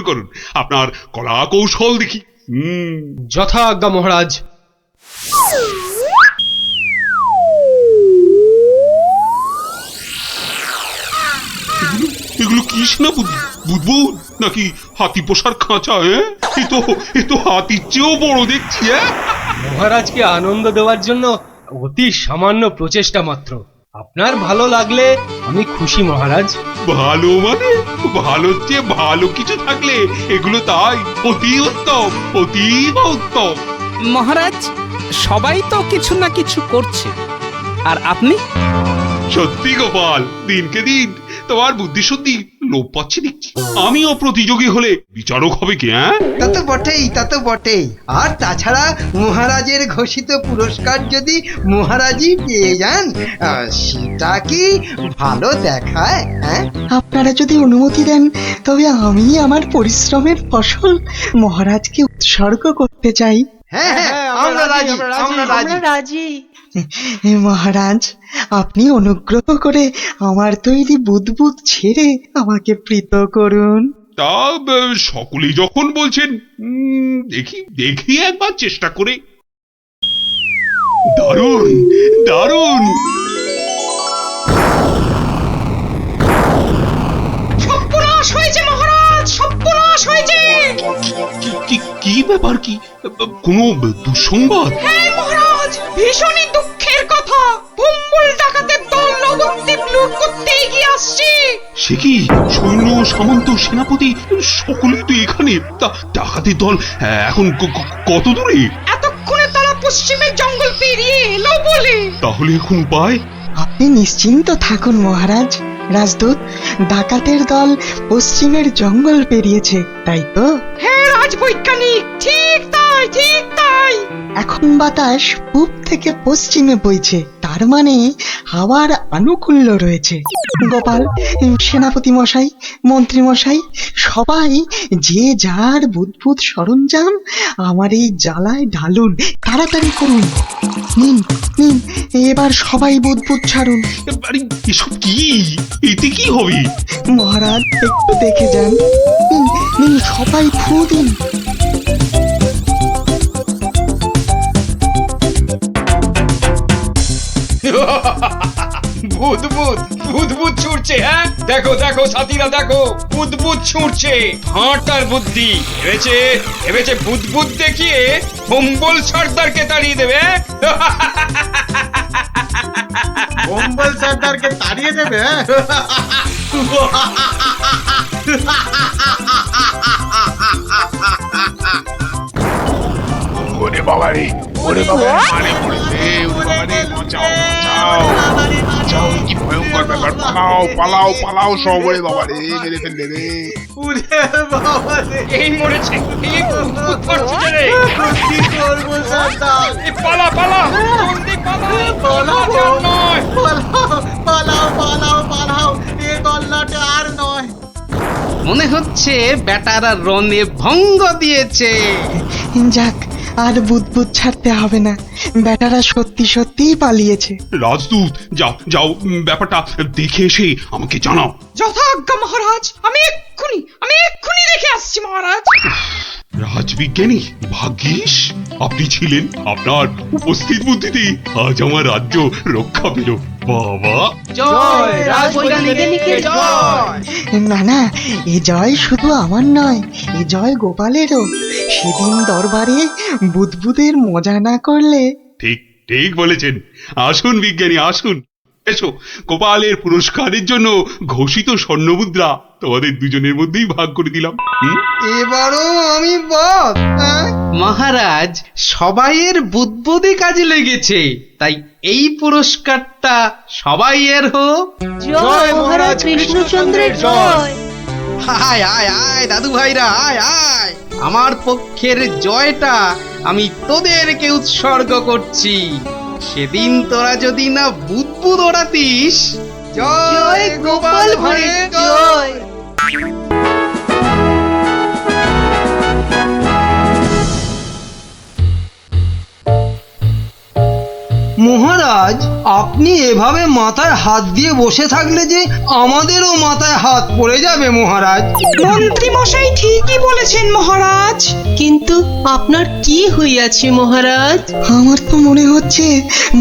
Speaker 2: করুন আপনার কলা কৌশল দেখি।
Speaker 12: যথা আজ্ঞা মহারাজ।
Speaker 2: এগুলো কি সেনাপতি? বুদবুদ নাকি হাতি পোষার খাঁচা? এ তো হাতির চেয়েও বড় দেখছি।
Speaker 12: মহারাজকে আনন্দ দেওয়ার জন্য অতি সামান্য প্রচেষ্টা মাত্র। আপনার ভালো লাগলে আমি খুশি মহারাজ।
Speaker 2: ভালো মানে? ভালোর চেয়ে ভালো কিছু থাকলে এগুলো তাই অতি উত্তম, অতীব উত্তম।
Speaker 13: মহারাজ, সবাই তো কিছু না কিছু করছে, আর আপনি?
Speaker 2: সত্যি গোপাল, দিনকে দিন তোমার বুদ্ধি সত্যি লোপ পাচ্ছে দেখছি। আমিও প্রতিযোগী হলে বিচারক হবে কি?
Speaker 1: তা তো বটেই, তা তো বটেই। আর তাছাড়া মহারাজের ঘোষিত পুরস্কার যদি মহারাজই পেয়ে যান, সেটা কি ভালো দেখায়?
Speaker 7: আপনারা যদি অনুমতি দেন তবে আমি আমার পরিশ্রমের ফসল মহারাজকে উৎসর্গ করতে চাই।
Speaker 1: হ্যাঁ হ্যাঁ, আমরা রাজি, আমরা রাজি।
Speaker 6: রাজি।
Speaker 7: মহারাজ, আপনি অনুগ্রহ করে আমার তৈরি বুদবুদ ছেড়ে আমাকে প্রীত করুন।
Speaker 2: তা সকলেই যখন বলছেন, দেখি একবার চেষ্টা করে। দারুণ দারুণ।
Speaker 4: সর্বনাশ হয়েছে মহারাজ, সর্বনাশ হয়েছে।
Speaker 2: কি ব্যাপার? কি কোনো দুঃসংবাদ?
Speaker 4: হ্যাঁ মহারাজ, ভীষণই দুঃখের কথা। ভম্বল ডাকাতের দল নবদ্বীপ লুট করতে এগিয়ে আসছে।
Speaker 2: সে কি? সৈন্য, সামন্ত, সেনাপতি সকলেই তো এখানে। তা ডাকাতের দল এখন কত দূরে?
Speaker 4: এতক্ষণে তারা পশ্চিমের জঙ্গল পেরিয়ে এলো বলে।
Speaker 2: তাহলে এখন উপায়?
Speaker 7: আপনি নিশ্চিন্ত থাকুন মহারাজ। রাজদূত, ডাকাতের দল পশ্চিমের জঙ্গল পেরিয়েছে, তাই তো?
Speaker 4: হ্যাঁ রাজবৈজ্ঞানিক, ঠিক তাই, ঠিক তাই।
Speaker 7: এখন বাতাস পূব থেকে পশ্চিমে বইছে, তার মানে হাওয়ার আনুকূল্য রয়েছে। গোপাল, সেনাপতি মশাই, মন্ত্রী মশাই, সবাই যে যার বুদবুদ সরঞ্জাম আমার এই জ্বালায় ঢালুন, তাড়াতাড়ি করুন। নিন নিন, এবার সবাই বুদবুদ ছাড়ুন।
Speaker 2: এসব কি? এতে কি হবে?
Speaker 7: মহারাজ, একটু দেখে যান। নিন নিন, সবাই ফু দিন।
Speaker 10: বুদবুদ ছুটছে। হ্যাঁ, দেখো দেখো সাথীরা, দেখো বুদবুদ ছুটছে। হাঁটার বুদ্ধি ভেবেছে বুদবুদ দেখিয়ে ভম্বল সর্দারকে তাড়িয়ে দেবে।
Speaker 9: ভম্বল সর্দারকে তাড়িয়ে দেবে?
Speaker 2: ওরে বাবা রে, ওরে বাবা, মারে পড়েছে। ওরে বাবা রে, বাঁচাও বাঁচাও বাঁচাও, কি ভয়ঙ্কর ব্যাপার। পালাও পালাও পালাও সব। ওরে বাবা রে, মেরে ফেললে রে।
Speaker 9: ওরে বাবা রে,
Speaker 10: এই মরেছে, এই বুদবুদ করছে রে।
Speaker 9: কি করবো সর্দার?
Speaker 10: পালা পালা, জলদি পালা,
Speaker 9: পালাও,
Speaker 10: আর নয়।
Speaker 9: পালাও পালাও পালাও, এ গল্লাটা আর নয়।
Speaker 3: মনে হচ্ছে বেটারা রনে ভঙ্গ দিয়েছে।
Speaker 7: যাক, আর বুদবুদ ছাড়তে হবে না। বেটারা সত্যি সত্যিই পালিয়েছে।
Speaker 2: রাজদূত, যাও যাও, ব্যাপারটা দেখে এসে আমাকে জানাও।
Speaker 4: যথাজ্ঞা মহারাজ, আমি এক্ষুনি দেখে আসছি মহারাজ।
Speaker 2: রাজবিজ্ঞানী, ভাগ্যিস আপনি ছিলেন। আপনার উপস্থিত বুদ্ধিতে আজ আমার রাজ্য রক্ষা পেল। বাবা,
Speaker 6: জয় রাজবৈজ্ঞানিকের জয়।
Speaker 7: না না, এ জয় শুধু আমার নয়, এ জয় গোপালেরও। সেদিন দরবারে বুদবুদের মজা না করলে।
Speaker 2: ঠিক ঠিক বলেছেন। আসুন বিজ্ঞানী আসুন, এসো। গোপালের পুরস্কারের জন্য ঘোষিত স্বর্ণমুদ্রা তোমাদের দুজনের মধ্যেই ভাগ করে দিলাম।
Speaker 1: এবারও আমি বাদ। হ্যাঁ?
Speaker 3: মহারাজ সবাইয়ের বুদ্বুদে কাজে লেগেছে, তাই এই পুরস্কারটা সবাইয়ের হোক।
Speaker 6: জয় মহারাজ কৃষ্ণচন্দ্রের জয়।
Speaker 3: আয় আয় আয় দাদু ভাইরা, আয় আয়। আমার পক্ষের জয়টা আমি তোদেরকে উৎসর্গ করছি। সেদিন তোরা যদি না বুদ্বুদ ওড়াতিস।
Speaker 1: জয় গোপাল ভাঁড়ের জয়। মহারাজ, আপনি এভাবে মাথায় হাত দিয়ে বসে থাকলে যে আমাদেরও মাথায় হাত পড়ে যাবে মহারাজ।
Speaker 6: মন্ত্রী মশাই ঠিকই বলেছেন মহারাজ। কিন্তু আপনার কি হইয়াছে মহারাজ?
Speaker 7: আমার তো মনে হচ্ছে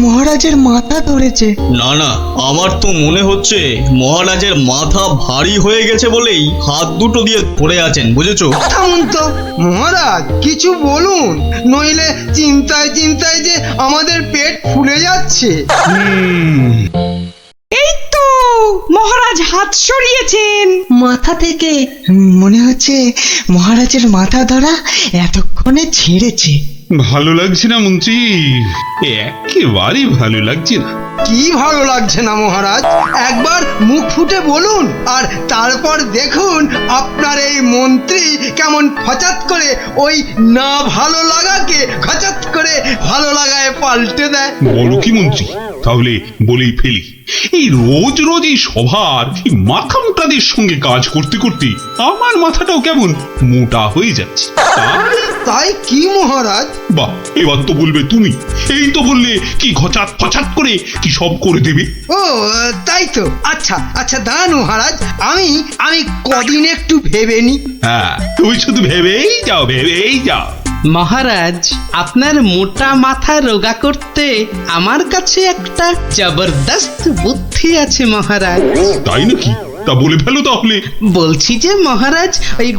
Speaker 7: মহারাজের মাথা ধরেছে।
Speaker 14: না না, আমার তো মনে হচ্ছে মহারাজের মাথা ভারী হয়ে গেছে বলেই হাত দুটো দিয়ে পড়ে আছেন, বুঝেছো?
Speaker 1: থামুন তো মহারাজ, কিছু বলুন, নইলে চিন্তায় চিন্তায় যে আমাদের পেট ফুলে যাচ্ছে।
Speaker 6: এই তো মহারাজ হাত সরিয়েছেন মাথা থেকে।
Speaker 7: মনে হচ্ছে মহারাজের মাথা ধরা এতক্ষণে ছেড়েছে।
Speaker 2: ভালো লাগছে না মন্ত্রী, একেবারে ভালো লাগছে না।
Speaker 1: কি ভালো লাগছে না মহারাজ? একবার মুখ ফুটে বলুন, আর তারপর দেখুন আপনার এই মন্ত্রী কেমন হঠাৎ করে ওই না ভালো লাগাকে হঠাৎ করে ভালো লাগায় পাল্টে দেয়।
Speaker 2: বলো কি মন্ত্রী, তাহলে বলেই ফেলি। এই রোজ রোজ এই সভার মাথা মোটাদের সঙ্গে কাজ করতে করতে আমার মাথাটাও কেমন মোটা হয়ে যাচ্ছে।
Speaker 1: তাই কি মহারাজ?
Speaker 2: বাহ, এবার তো বলবে তুমি। এই তো বললে কি ঘচাত ফচাত করে কি সব করে দেবে।
Speaker 1: ও তাই তো। আচ্ছা আচ্ছা দাঁড়ান মহারাজ, আমি কদিন একটু ভেবে নি।
Speaker 2: হ্যাঁ, তুমি শুধু ভেবেই যাও, ভেবেই যাও।
Speaker 3: মহারাজ, আপনার মোটা মাথা রোগা করতে আমার কাছে একটা জবরদস্ত বুদ্ধি আছে মহারাজ।
Speaker 2: তাই নাকি? তা বলে ফেলো তাহলে।
Speaker 3: বলছি যে মহারাজ, ওই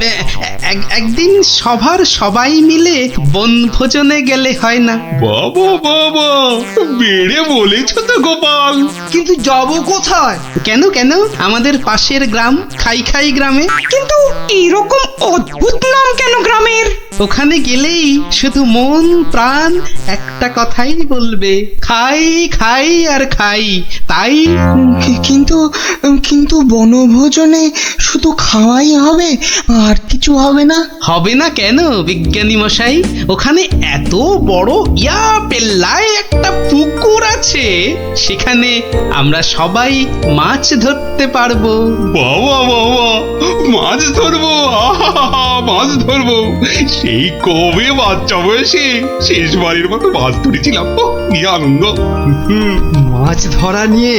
Speaker 3: একদিন সভার সবাই মিলে বনভোজনে গেলে হয় না?
Speaker 2: বাবা বাবা, বেড়ে বলেছ তো গোপাল।
Speaker 1: কিন্তু যাব কোথায়?
Speaker 3: কেন কেন, আমাদের পাশের গ্রাম খাই খাই গ্রামে।
Speaker 6: কিন্তু এরকম অদ্ভুত নাম কেন গ্রামের?
Speaker 3: ওখানে গেলেই শুধু মন প্রাণ একটা কথাই বলবে, খাই খাই আর খাই। তাই
Speaker 7: কিন্তু কিন্তু বনভোজনে শুধু খাওয়াই হবে, আর কিছু হবে না?
Speaker 3: হবে না কেন বিজ্ঞানী মশাই? ওখানে এত বড় ইয়া পেল্লায় একটা পুকুর আছে, সেখানে আমরা সবাই মাছ ধরতে পারবো।
Speaker 2: বাবা বাবা, মাছ ধরবো, মাছ ধরবো। সেই কবে বাচ্চা বয়সে শেষবারের মতো মাছ ধরেছিলাম, কি আনন্দ।
Speaker 1: মাছ ধরা নিয়ে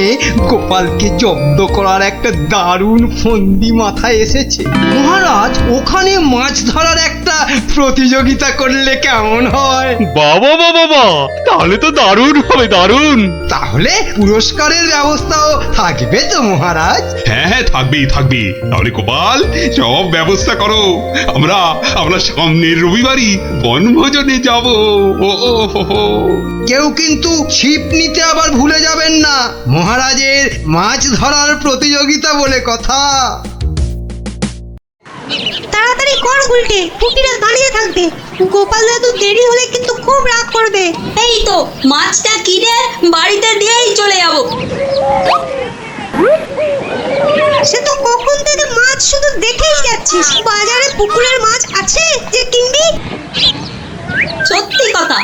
Speaker 1: গোপালকে জব্দ করার একটা দারুণ ফন্দি মাথায় এসেছে মহারাজ। ওখানে মাছ ধরার একটা প্রতিযোগিতা করলে কেমন হয়?
Speaker 2: বাবা বাবা বাবা, তাহলে তো দারুণ হবে, দারুণ।
Speaker 1: তাহলে পুরস্কারের ব্যবস্থাও থাকবে তো মহারাজ?
Speaker 2: হ্যাঁ হ্যাঁ, থাকবেই থাকবে। তাহলে গোপাল, সব ব্যবস্থা করো। আমরা সামনের রবিবারই বনভোজনে যাব।
Speaker 1: কেউ কিন্তু ছিপ নিতে আবার ভুলে যাবেন না, মহারাজের মাছ ধরার প্রতিযোগিতা বলে কথা।
Speaker 5: তাড়াতাড়ি কর গুলটে, পুটিরা দাঁড়িয়ে থাকবে। গোপাল দাদু দেরি হলে কিন্তু খুব রাগ করবে।
Speaker 4: এই তো মাছটা কিনে বাড়িতে দিয়েই চলে যাব।
Speaker 5: সে তো কখন থেকে মাছ শুধু দেখেই যাচ্ছিস। বাজারে পুকুরের মাছ আছে যে কিনবি?
Speaker 4: সত্যি কথা।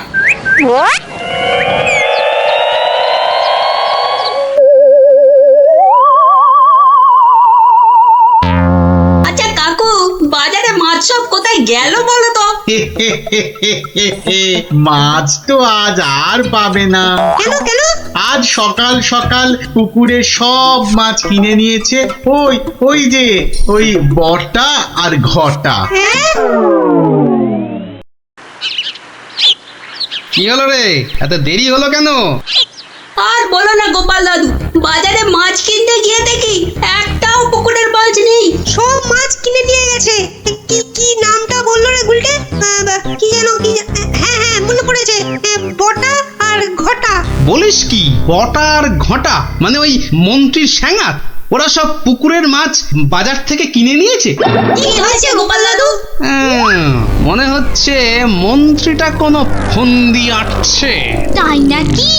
Speaker 4: আচ্ছা কাকু, বাজারে মাছ সব কোথায় গেল বলো তো?
Speaker 9: মাছ তো আজ আর পাবে না।
Speaker 5: কেন কেন?
Speaker 9: আজ সকাল সকাল পুকুরে সব মাছ কিনে নিয়েছে ওই যে ওই বটা আর ঘটা।
Speaker 3: কি হলো রে, এত দেরি হলো কেন?
Speaker 4: আর বলো না গোপাল দাদু, বাজারে মাছ কিনতে গিয়ে দেখি একটাও পুকুরের মাছ নেই।
Speaker 3: বটা আর ঘটা মানে ওই মন্ত্রীর স্যাঙাত ওরা সব পুকুরের মাছ বাজার থেকে কিনে নিয়েছে।
Speaker 4: কি হয়েছে গোপাল দাদু?
Speaker 3: মনে হচ্ছে মন্ত্রীটা কোনো ফন্দি আটছে।
Speaker 11: তাই নাকি?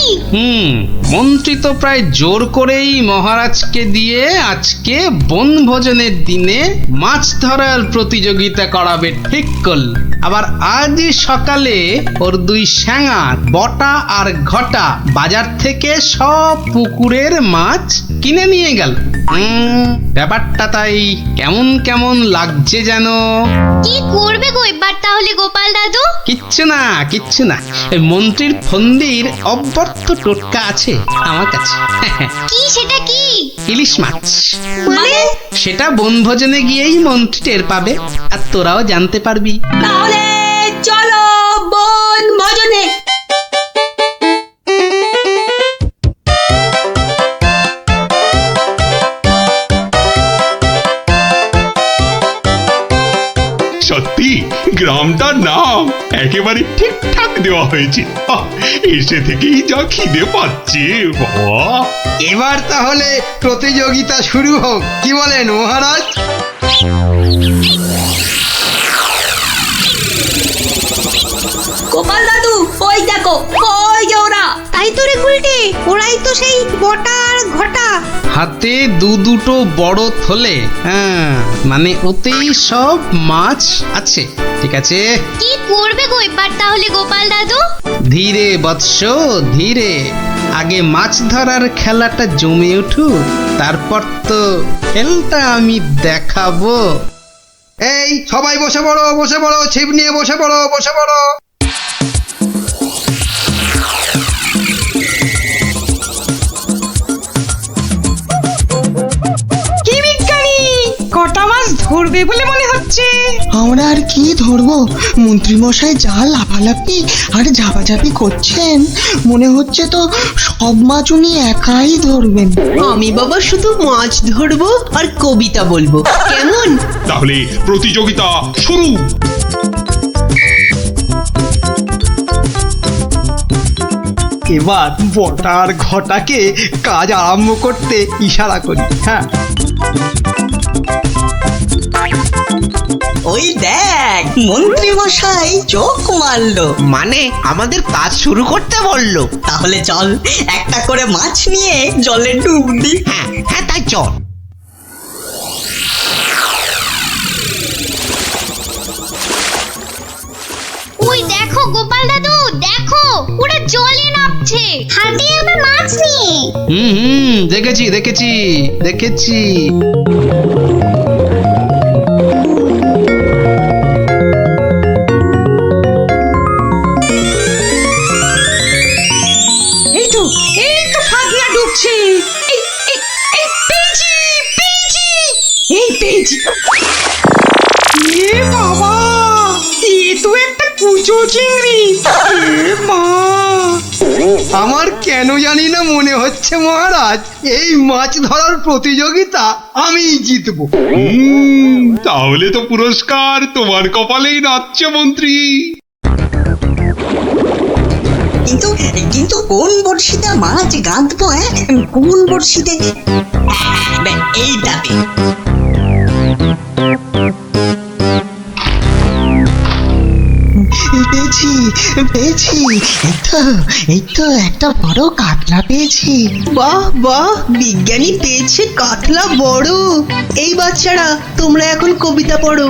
Speaker 3: মন্ত্রী তো প্রায় জোর করেই মহারাজকে দিয়ে আজকে বনভোজনের দিনে মাছ ধরার প্রতিযোগিতা করাবে ঠিক করল। আবার আজ সকালে ওর দুই স্যাঙাত বটা আর ঘটা বাজার থেকে সব পুকুরের মাছ কিনে নিয়ে গেল। ব্যাপারটা তাই কেমন কেমন লাগছে যেন।
Speaker 11: কি করবে গো এবার তাহলে গোপাল দাদু?
Speaker 3: কিচ্ছু না এই মন্ত্রীর ফন্দির অব্যর্থ টোটকা আছে আমার কাছে।
Speaker 11: কি সেটা কি?
Speaker 3: ইলিশ মাছ।
Speaker 4: মানে?
Speaker 3: সেটা বনভোজনে গিয়েই মন্ত্রী টের পাবে আর তোরাও জানতে পারবি।
Speaker 4: তাহলে চলো বনভোজনে।
Speaker 2: সত্যি গ্রামটার নাম একেবারে ঠিকঠাক দেওয়া হয়েছে। এসে থেকেই যা খিদে পাচ্ছে বাবা।
Speaker 1: এবার তাহলে প্রতিযোগিতা শুরু হোক, কি বলেন মহারাজ?
Speaker 4: গোপাল দাদু ওই দেখো, ওই যে ওরা।
Speaker 5: তাই তো রে গুলটে, ওরাই তো সেই বটা আর ঘটা।
Speaker 3: হাতে দুটো বড় থলে, মানে ওতেই সব মাছ আছে। ঠিক আছে,
Speaker 11: কি করবে গো এবার তাহলে গোপাল দাদু?
Speaker 3: ধীরে বৎস ধীরে, আগে মাছ ধরার খেলাটা জমে উঠুক, তারপর তো খেলটা আমি দেখাবো।
Speaker 1: এই সবাই বসে পড়ো, ছিপ নিয়ে বসে পড়ো।
Speaker 8: কি বিজ্ঞানী, কটা মাছ ধরবে বলে মনে হচ্ছে?
Speaker 7: আমরা আর কি ধরবো, মন্ত্রী মশাই যা লাফালাফি আর ঝাপাঝাপি করছেন, মনে হচ্ছে তো সব মাছ উনি একাই ধরবেন।
Speaker 6: আমি বাবা শুধু মাছ ধরবো আর কবিতা বলবো, কেমন?
Speaker 2: তাহলে প্রতিযোগিতা শুরু।
Speaker 1: এবার বটা আর ঘটাকে কাজ আরম্ভ করতে ইশারা করি। হ্যাঁ,
Speaker 8: ওই দেখ মন্ত্রী মশাই চোখ মারলো,
Speaker 6: মানে আমাদের কাজ শুরু করতে বললো।
Speaker 8: তাহলে চল একটা করে মাছ নিয়ে জলে ডুব দি।
Speaker 6: হ্যাঁ তাই চল।
Speaker 11: ওই দেখো গোপাল দাদু, দেখো ওরা জলে নামছে হাতে আবার মাছ নিয়ে।
Speaker 3: দেখেছি।
Speaker 8: এই তো ফাগলা ডুবছে। পেয়েছি। এ বাবা, এ তো একটা কুচো চিংড়ি। এ মা,
Speaker 1: আমার কেন জানি না মনে হচ্ছে মহারাজ এই মাছ ধরার প্রতিযোগিতা আমি জিতবো।
Speaker 2: তাহলে তো পুরস্কার তোমার কপালেই নাচছে মন্ত্রী।
Speaker 8: কিন্তু কোন বড়শিতে মাছ গাঁথবো? কোন বড়শিতে? এইটাতে।
Speaker 7: পেয়েছি, এই তো একটা বড় কাতলা পেয়েছি।
Speaker 6: বাহ, বিজ্ঞানী পেয়েছে কাতলা বড়। এই বাচ্চারা তোমরা এখন কবিতা পড়ো।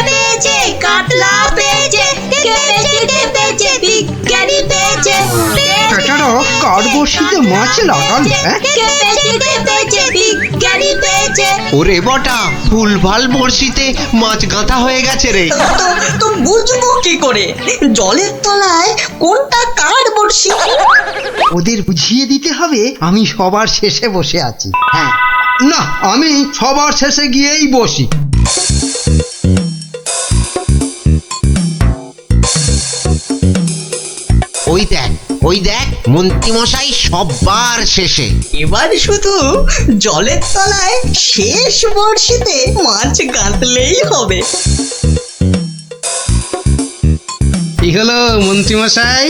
Speaker 4: পেয়েছে কাতলা পেয়েছে, বিজ্ঞানী পেয়েছে।
Speaker 1: বেটারা কার বড়শিতে মাছ লাগাল?
Speaker 4: বিজ্ঞানী পেয়েছে।
Speaker 6: ওরে বটা, ভুলভাল বড়শিতে মাছ গাঁথা হয়ে গেছে রে।
Speaker 8: তো বুঝবো কি করে জলের তলায় কোনটা কার বড়শি?
Speaker 1: ওদের বুঝিয়ে দিতে হবে আমি সবার শেষে বসে আছি। হ্যাঁ, না, আমি সবার শেষে গিয়েই বসি।
Speaker 6: ওই দেখ মন্ত্রী মশাই সবার শেষে।
Speaker 8: এবার শুধু জলের তলায় শেষ বড়শিতে মাছ গাঁথলেই হবে।
Speaker 3: কি হলো মন্ত্রীমশাই?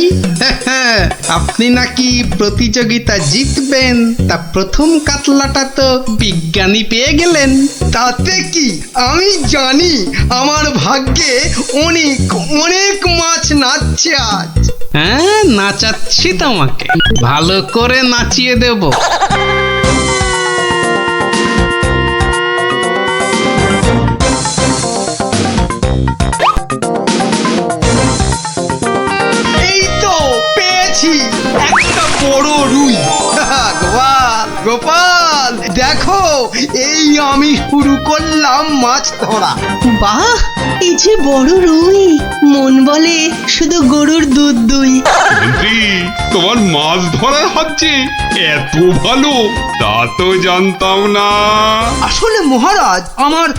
Speaker 3: আপনি নাকি প্রতিযোগিতা জিতবেন, তা প্রথম কাতলাটা তো বিজ্ঞানী পেয়ে গেলেন।
Speaker 1: তাতে কি, আমি জানি আমার ভাগ্যে অনেক অনেক মাছ নাচছে আজ।
Speaker 3: হ্যাঁ, নাচাচ্ছি তোমাকে, ভালো করে নাচিয়ে দেব।
Speaker 1: এই তো পেয়েছি একটা বড় রুই। গোপাল গোপাল, দেখো এই আমি শুরু করলাম মাছ ধরা।
Speaker 6: বাহ, এই যে বড় রুই, মন বলে শুধু গরুর দুধ দুই।
Speaker 2: মন্ত্রী, তোমার মাছ ধরার হচ্ছে এত ভালো, তা তো জানতাম না।
Speaker 1: আসলে মহারাজ, আমার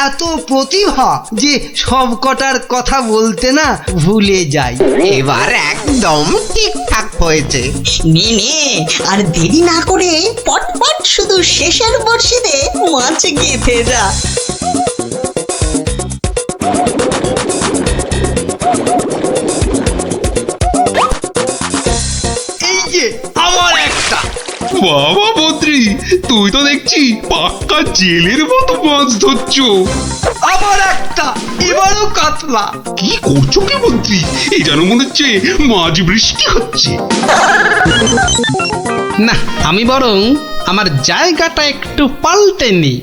Speaker 1: এত প্রতিভা যে সব কটার কথা বলতে না ভুলে যাই।
Speaker 8: এবার একদম ঠিকঠাক হয়েছে। নে নে, আর দেরি না করে পটপট শুধু শেষের বর্ষিতে মাছ গেঁথে যা।
Speaker 1: এই যে আবার একটা।
Speaker 2: বাবা মন্ত্রী, তুই তো দেখছি পাক্কা জেলের মতো মাছ ধরছো।
Speaker 1: আবার একটা, এবারও কাতলা।
Speaker 2: কি করছো কি মন্ত্রী? এই যেন মনে হচ্ছে মাছ বৃষ্টি হচ্ছে।
Speaker 3: না, আমি বরং আমার জায়গাটা একটু পাল্টে নিই।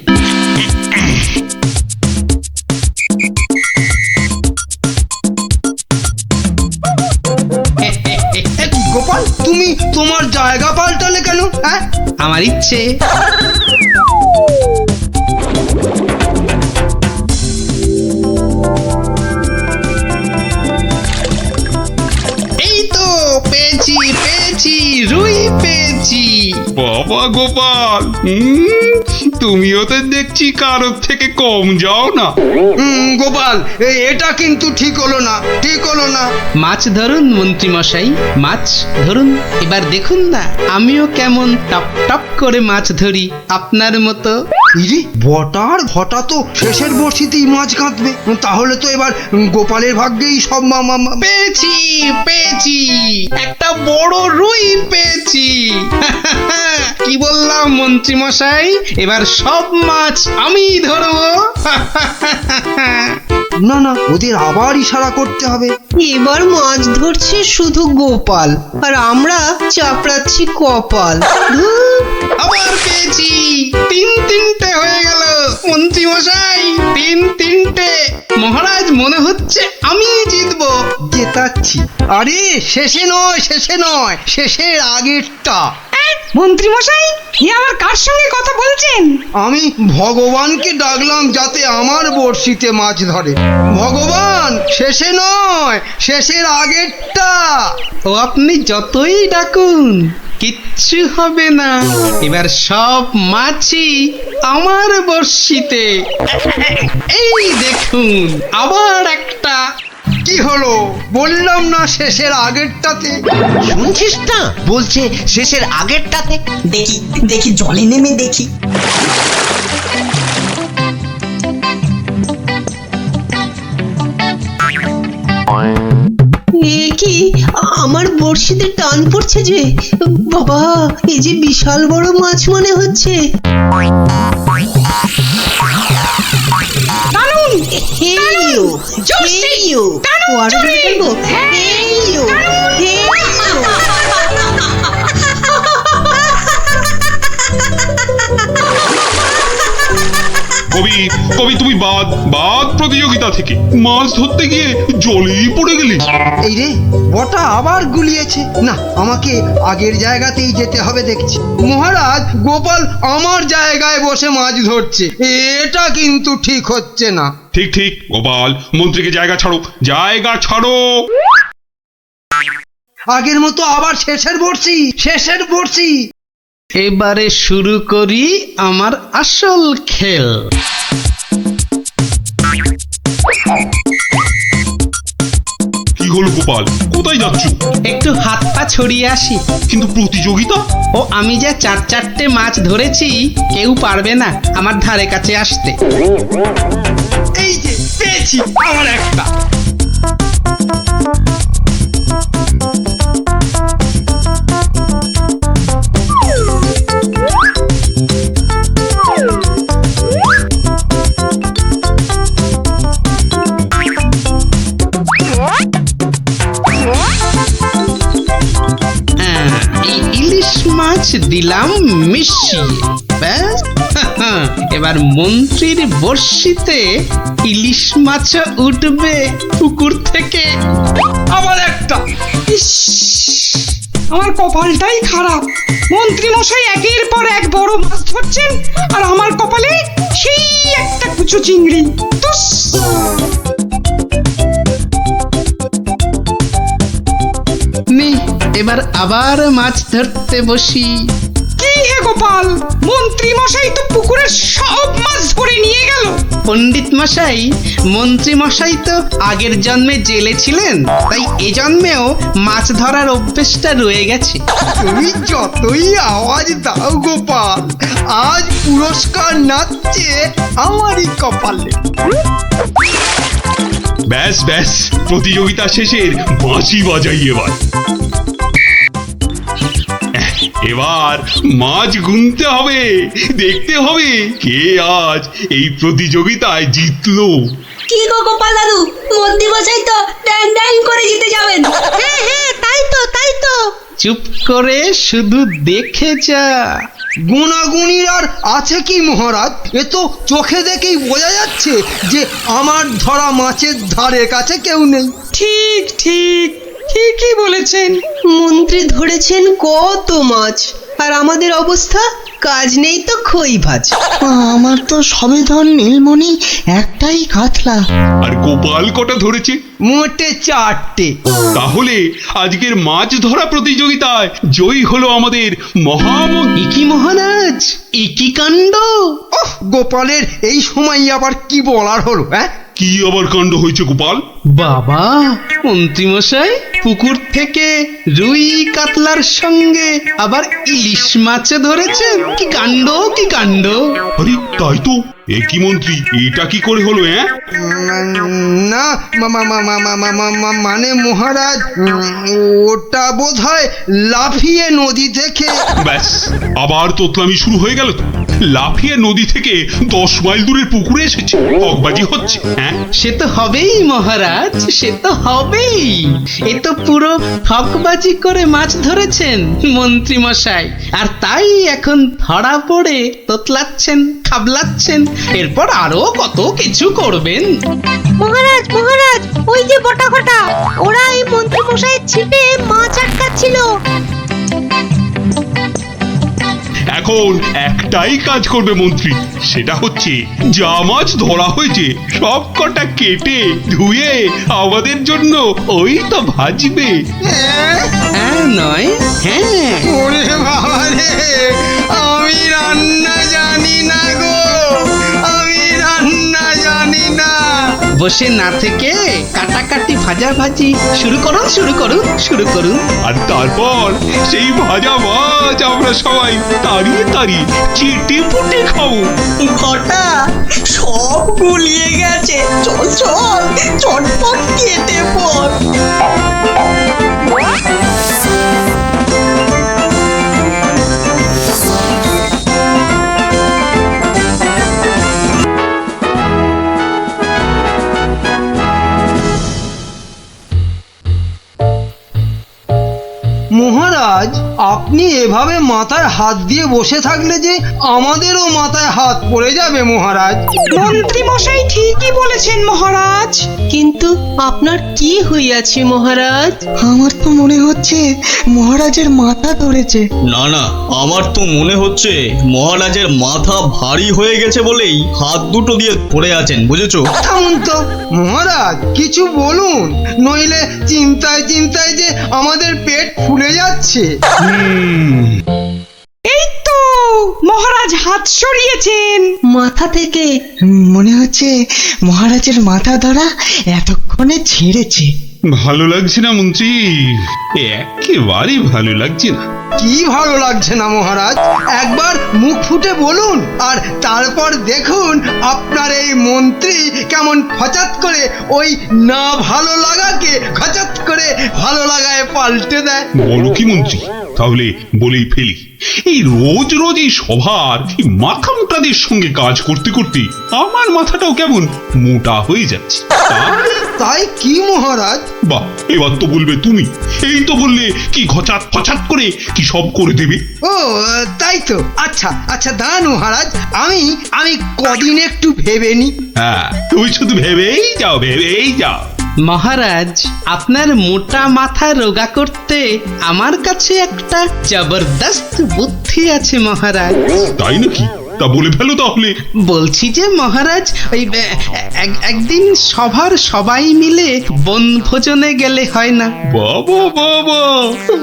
Speaker 1: গোপাল, তুমি তোমার জায়গা পাল্টালে কেন? হ্যাঁ,
Speaker 3: আমার ইচ্ছে। এই তো পেয়েছি পেয়েছি, রুই পেয়েছি।
Speaker 2: বাবা গোপাল, তুমিও তো দেখছি কারোর থেকে কম যাও না।
Speaker 1: গোপাল, এটা কিন্তু ঠিক হলো না, ঠিক হলো না।
Speaker 3: মাছ ধরুন মন্ত্রীমশাই, মাছ ধরুন। এবার দেখুন না আমিও কেমন টপ টপ করে মাছ ধরি আপনার মতো।
Speaker 1: ইরে, বটার ঘটা তো শেষের বর্ষিতেই মাছ কাঁদবে। তাহলে তো এবার গোপালের ভাগ্যেই সব
Speaker 3: পেয়েছি পেয়েছি, একটা বড় রুই পেয়েছি। কি বললাম মন্ত্রীমশাই, এবার সব মাছ আমি ধরবো।
Speaker 1: না না, ওদের আবার ইশারা করতে হবে।
Speaker 6: এবার মাছ ধরছে শুধু গোপাল, আর আমরা চাপড়াচ্ছি কপাল।
Speaker 3: আবার পেয়েছি, তিনটে হয়ে গেল মন্ত্রীমশাই, তিনটে। মহারাজ, মনে হচ্ছে আমি জিতবো।
Speaker 1: জেতাচ্ছি। আরে শেষে নয়, শেষে নয়, শেষের আগেরটা।
Speaker 4: মন্ত্রী মশাই, এ আবার কার সঙ্গে কথা বলছেন?
Speaker 1: আমি ভগবানকে ডাকলাম যাতে আমার বড়শিতে মাছ ধরে। ভগবান, শেষে নয়, শেষের আগেরটা।
Speaker 3: ও আপনি যতই ডাকুন কিচ্ছু হবে না, এবার সব মাছই আমার বর্ষিতে। এই দেখুন আবার একটা।
Speaker 1: কি হলো? বললাম না শেষের আগেরটাতে।
Speaker 8: শুনছিস না, বলছে শেষের আগেরটাতে। দেখি দেখি, জলে নেমে দেখি।
Speaker 6: এ কি, আমার বড়শিতে টান পড়ছে যে। বাবা, এই যে বিশাল বড় মাছ মনে হচ্ছে।
Speaker 2: কবি কবি, তুমি বাদ প্রতিযোগিতা থেকে মাছ ধরতে গিয়ে জলেই পড়ে গেলে।
Speaker 1: এই রে, বটা আবার গুলিয়েছে। না, আমাকে আগের জায়গাতেই যেতে হবে দেখছি। মহারাজ, গোপাল আমার জায়গায় বসে মাছ ধরছে, এটা কিন্তু ঠিক হচ্ছে না।
Speaker 2: ঠিক ঠিক, গোপাল, মন্ত্রীকে জায়গা ছাড়ো, জায়গা ছাড়ো।
Speaker 1: আগের মতো আবার শেষের বর্ষি, শেষের বর্ষি।
Speaker 3: এবারে শুরু করি আমার আসল খেল।
Speaker 2: কি হলো গোপাল, কোথায় যাচ্ছ?
Speaker 3: একটু হাত পা ছড়িয়ে আসি।
Speaker 2: কিন্তু প্রতিযোগিতা?
Speaker 3: ও আমি যা চারটে মাছ ধরেছি, কেউ পারবে না আমার ধারে কাছে আসতে।
Speaker 1: এই যে পেয়েছি আমার একটা।
Speaker 3: দিলাম মিশিয়ে, ব্যাস এবার মন্ত্রীর বর্ষিতে ইলিশ মাছ উঠবে পুকুর থেকে।
Speaker 10: আবার একটা। ইস, আমার কপালটাই খারাপ। মন্ত্রী মশাই একের পর এক বড় মাছ ধরছেন, আর আমার কপালে সেই একটা কুচো চিংড়ি। তুস।
Speaker 3: নি এবার আবার মাছ ধরতে বসি।
Speaker 10: কি হে গোপাল, মন্ত্রী মশাই তো পুকুরের সব মাছ ধরে নিয়ে গেল।
Speaker 3: পণ্ডিত মশাই, মন্ত্রী মশাই তো আগের জন্মে জেলে ছিলেন, তাই এ জন্মেও মাছ ধরার অভ্যেসটা রয়ে গেছে।
Speaker 1: তুমি যতই আওয়াজ দাও গোপাল, আজ পুরস্কার নাচছে আমারই কপালে।
Speaker 2: ব্যাস ব্যাস, প্রতিযোগিতা শেষের বাঁশি বাজাই এবার। এবার মাছ গুনতে হবে, দেখতে হবে কে আজ এই প্রতিযোগিতায় জিতলো।
Speaker 4: কি গো গোপাল দাদু, মন্ত্রী মশাই তো ড্যাং ড্যাং করে জিতে যাবেন।
Speaker 5: হ্যাঁ হ্যাঁ, তাই তো তাই তো।
Speaker 3: চুপ করে শুধু দেখে যা।
Speaker 1: গুণাগুণির আর আছে কি মহারাজ? এ তো চোখে দেখেই বোঝা যাচ্ছে যে আমার ধরা মাছের ধারে কাছে কেউ নেই।
Speaker 10: ঠিক ঠিক, ঠিকই বলেছেন।
Speaker 6: মন্ত্রী ধরেছেন কত মাছ, আর আমাদের অবস্থা কাজ নেই তো খই ভাজ।
Speaker 7: আমার তো সবে ধর নীলমণি একটাই কাতলা।
Speaker 2: আর গোপাল কটা ধরেছে?
Speaker 1: মোটে 4টে।
Speaker 2: তাহলে আজকের মাছ ধরা প্রতিযোগিতায় জয়ী হলো আমাদের মহামন্ত্রী।
Speaker 3: কি মহারাজ, একই কাণ্ড!
Speaker 1: ওহ, গোপালের এই সময় আবার কি বলার হলো? হ্যাঁ,
Speaker 2: কি আবার কাণ্ড হয়েছে গোপাল?
Speaker 3: বাবা, মন্ত্রী মশাই পুকুর থেকে রুই কাতলার সঙ্গে আবার ইলিশ মাছ ধরেছেন। কি কাণ্ড, কি কাণ্ড!
Speaker 2: আরে তাই তো, এ কি মন্ত্রী, এটা কি করে হলো?
Speaker 1: না মানে মহারাজ, ওটা বোধহয় লাফিয়ে নদী থেকে।
Speaker 2: ব্যাস, আবার তোতলামি শুরু হয়ে গেল তো। লাফিয়ে নদী থেকে 10 মাইল দূরের পুকুরে এসেছে, হকবাজি হচ্ছে। হ্যাঁ,
Speaker 3: সে তো হবেই মহারাজ, সে তো হবেই। এ তো পুরো ঠকবাজি করে মাছ ধরেছেন মন্ত্রী মশাই, আর তাই এখন ধরা পড়ে তোতলাচ্ছেন, খাবলাচ্ছেন, এরপর আরো কত কিছু করবেন।
Speaker 5: মহারাজ মহারাজ, ওই যে বটা কটা, ওরা এই মন্ত্রী মশাইয়ের ছিপে মাছ আটকাচ্ছিল।
Speaker 2: এখন একটাই কাজ করবে মন্ত্রী, সেটা হচ্ছে যা মাছ ধরা হয়েছে সব কটা কেটে ধুয়ে আমাদের জন্য ওই তো ভাজবে।
Speaker 3: হ্যাঁ নয়, হ্যাঁ।
Speaker 1: ওরে বাবা রে, আমি রান্না জানি না গো, আমি রান্না জানি না।
Speaker 3: বসে না থেকে কাটাকাটি ভাজাভাজি শুরু করুন, শুরু করুন, শুরু করুন।
Speaker 2: আর তারপর সেই ভাজা মাছ আমরা সবাই তাড়িয়ে তাড়িয়ে চেটে পুটে খাবো।
Speaker 8: ঘটা সব গুলিয়ে গেছে। চল চল, চটপট কেটে পড়।
Speaker 1: মহারাজ, আপনি এভাবে মাথায় হাত দিয়ে বসে থাকলে যে আমাদেরও মাথায় হাত পড়ে যাবে মহারাজ।
Speaker 10: মন্ত্রী মশাই ঠিকই বলেছেন মহারাজ।
Speaker 6: কিন্তু আপনার কি হইয়াছে মহারাজ?
Speaker 7: আমার তো মনে হচ্ছে মহারাজের মাথা ধরেছে।
Speaker 14: না না, আমার তো মনে হচ্ছে মহারাজের মাথা ভারী হয়ে গেছে বলেই হাত দুটো দিয়ে পড়ে আছেন, বুঝেছো?
Speaker 1: থামুন তো মহারাজ, কিছু বলুন, নইলে চিন্তায় চিন্তায় যে আমাদের পেট ফুলে যাচ্ছে।
Speaker 10: এই তো মহারাজ হাত সরিয়েছেন
Speaker 6: মাথা থেকে।
Speaker 7: মনে হচ্ছে মহারাজের মাথা ধরা এতক্ষণে ছেড়েছে।
Speaker 2: ভালো লাগছে না মন্ত্রী, একেবারেই ভালো লাগছে না।
Speaker 1: কি ভালো লাগছে না মহারাজ? একবার মুখ ফুটে বলুন, আর তারপর দেখুন আপনার এই মন্ত্রী কেমন হঠাৎ করে ওই না ভালো লাগাকে হঠাৎ করে ভালো লাগায় পাল্টে দেয়।
Speaker 2: বলো কি মন্ত্রী, তাহলে বলেই ফেলি। এই রোজ রোজ এই সভার এই মাথা মোটাদের সঙ্গে কাজ করতে করতে আমার মাথাটাও কেমন মোটা হয়ে যাচ্ছে।
Speaker 1: তাই কি মহারাজ?
Speaker 2: বাহ, এবার তো বলবে তুমি। এই তো বললে কি ঘচাত ফচাত করে কি সব করে দেবে।
Speaker 1: ও তাই তো। আচ্ছা আচ্ছা দাঁড়ান মহারাজ, আমি কদিন একটু ভেবে নি।
Speaker 2: হ্যাঁ, তুমি শুধু ভেবেই যাও, ভেবেই যাও।
Speaker 3: মহারাজ, আপনার মোটা মাথা রোগা করতে আমার কাছে একটা জবরদস্ত বুদ্ধি আছে মহারাজ।
Speaker 2: তাই নাকি? তা বলে ফেলো তাহলে।
Speaker 3: বলছি যে মহারাজ, ওই একদিন সভার সবাই মিলে বনভোজনে গেলে হয় না?
Speaker 2: বাবা বাবা,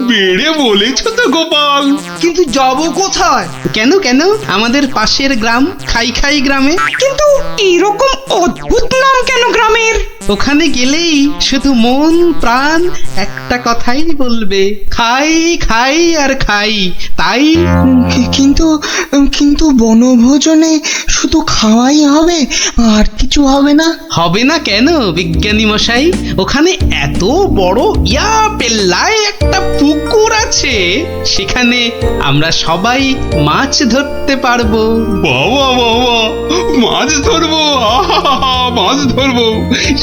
Speaker 2: বেড়ে বলেছো তো গোপাল।
Speaker 1: কিন্তু যাব কোথায়?
Speaker 3: কেন কেন, আমাদের পাশের গ্রাম খাই খাই গ্রামে।
Speaker 6: কিন্তু এরকম অদ্ভুত নাম কেন গ্রামের?
Speaker 3: ওখানে গেলেই শুধু মন প্রাণ একটা কথাই বলবে, খাই খাই আর খাই। তাই
Speaker 7: কিন্তু কিন্তু বনভোজনে শুধু খাওয়াই হবে, আর কিছু হবে না?
Speaker 3: হবে না কেন বিজ্ঞানী মশাই? ওখানে এত বড় ইয়া পেল্লায় একটা পুকুর আছে, সেখানে আমরা সবাই মাছ ধরতে পারবো।
Speaker 2: বাবা বাবা, মাছ ধরবো, মাছ ধরবো।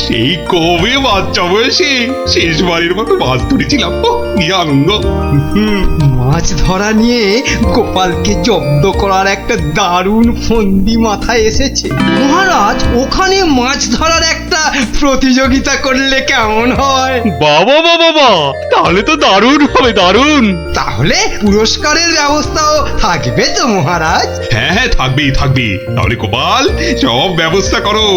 Speaker 2: সেই কবে বাচ্চা বয়সে শেষবারের মতো মাছ ধরেছিলাম, কি আনন্দ।
Speaker 1: মাছ ধরা নিয়ে গোপালকে জব্দ করার একটা দারুণ ফন্দি মাথায় এসেছে। মহারাজ, ওখানে মাছ ধরার একটা প্রতিযোগিতা করলে কেমন হয়?
Speaker 2: বাবা বাবা বাবা, তাহলে তো দারুণ হবে, দারুণ।
Speaker 1: তাহলে পুরস্কারের ব্যবস্থাও থাকবে তো মহারাজ?
Speaker 2: হ্যাঁ হ্যাঁ, থাকবেই থাকবে। তাহলে গোপাল, সব ব্যবস্থা করো।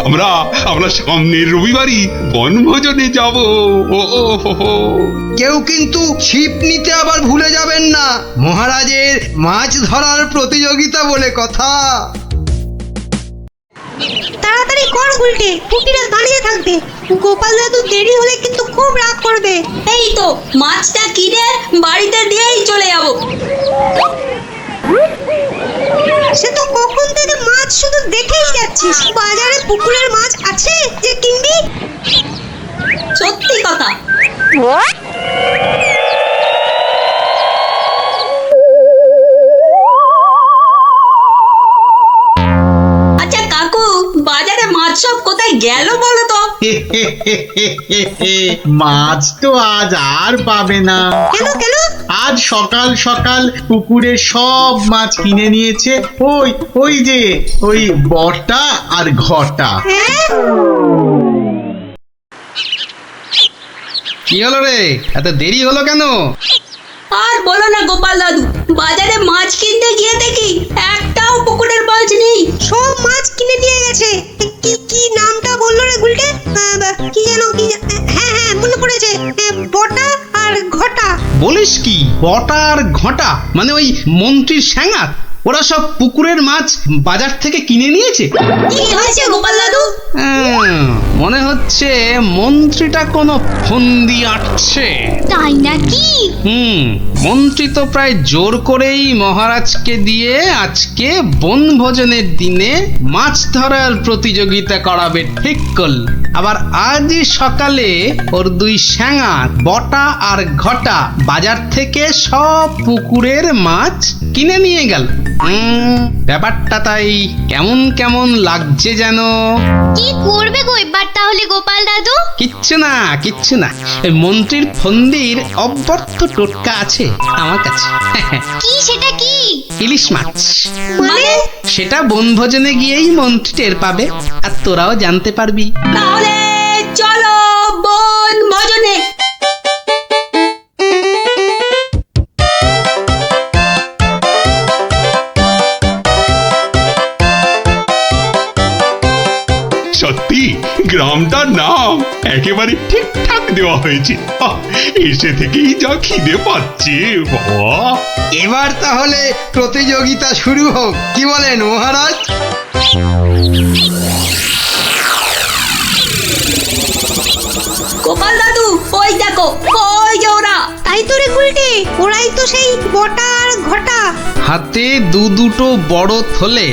Speaker 2: আমরা সামনের রবিবারই বনভোজনে যাব। ও হো হো।
Speaker 1: কেউ কিন্তু ছিপ নিতে আবার ভুলে যাবেন না, মহারাজের মাছ ধরার প্রতিযোগিতা বলে কথা।
Speaker 5: তাড়াতাড়ি কর গুলটে, পুটিরা দাঁড়িয়ে থাকবে। গোপাল দাদু দেরি হলে কিন্তু খুব রাগ করবে।
Speaker 4: এই তো মাছটা কিনে বাড়িতে দিয়েই চলে যাব।
Speaker 5: সে তো কখন থেকে মাছ শুধু দেখেই যাচ্ছিস। বাজারে পুকুরের মাছ আছে যে কিনবি?
Speaker 4: সত্যি কথা। আচ্ছা কাকু, বাজারে মাছ সব কোথায় গেল বলো তো?
Speaker 9: মাছ তো আজ আর পাবে না।
Speaker 5: কেন কেন?
Speaker 9: আজ সকাল সকাল পুকুরে সব মাছ কিনে নিয়েছে ওই যে ওই বটা আর ঘটা।
Speaker 3: কি হলো রে, এত দেরি হলো কেন?
Speaker 4: আর বলো না গোপাল দাদু, বাজারে মাছ কিনতে গিয়ে দেখি একটাও পুকুরের মাছ নেই।
Speaker 5: সব মাছ কিনে নিয়ে গেছে। কি নামটা বললো রে গুলটে? কি যেন হ্যাঁ হ্যাঁ মনে পড়েছে, বটা আর ঘটা।
Speaker 3: বলিস কি, বটা আর ঘটা? মানে ওই মন্ত্রীর স্যাঙাত? ওরা সব পুকুরের মাছ বাজার থেকে কিনে নিয়েছে।
Speaker 4: কি হয়েছে গোপাল দাদু?
Speaker 3: মনে হচ্ছে মন্ত্রীটা কোনো ফন্দি আটছে।
Speaker 11: তাই নাকি?
Speaker 3: মন্ত্রী তো প্রায় জোর করেই মহারাজকে দিয়ে আজকে বনভোজনের দিনে মাছ ধরার প্রতিযোগিতা করাবে ঠিক করল। আবার আজই সকালে ওর দুই স্যাঙাত বটা আর ঘটা বাজার থেকে সব পুকুরের মাছ কিনে নিয়ে গেল। ব্যাপারটা তাই কেমন কেমন লাগছে যেন।
Speaker 11: কি করবে গো এবার তাহলে গোপাল দাদু?
Speaker 3: কিচ্ছু না কিচ্ছু না, এই মন্ত্রীর ফন্দির অব্যর্থ টোটকা আছে আমার কাছে।
Speaker 11: কি সেটা কি?
Speaker 3: ইলিশ মাছ।
Speaker 4: মানে?
Speaker 3: সেটা বনভোজনে গিয়েই মন্ত্রী টের পাবে, আর তোরাও জানতে পারবি।
Speaker 4: তাহলে চলো বনভোজনে।
Speaker 2: সত্যি গ্রামটার নাম একেবারে ঠিকঠাক দেওয়া হয়েছে। এসে থেকেই যা খিদে পাচ্ছে বাবা।
Speaker 1: এবার তাহলে প্রতিযোগিতা শুরু হোক, কি বলেন মহারাজ?
Speaker 4: গোপাল দাদু, ওই দেখো, ওই যে ওরা।
Speaker 5: তাই তো রে গুলটে, ওরাই তো সেই বটা আর ঘটা।
Speaker 3: হাতে দুটো বড় থলে,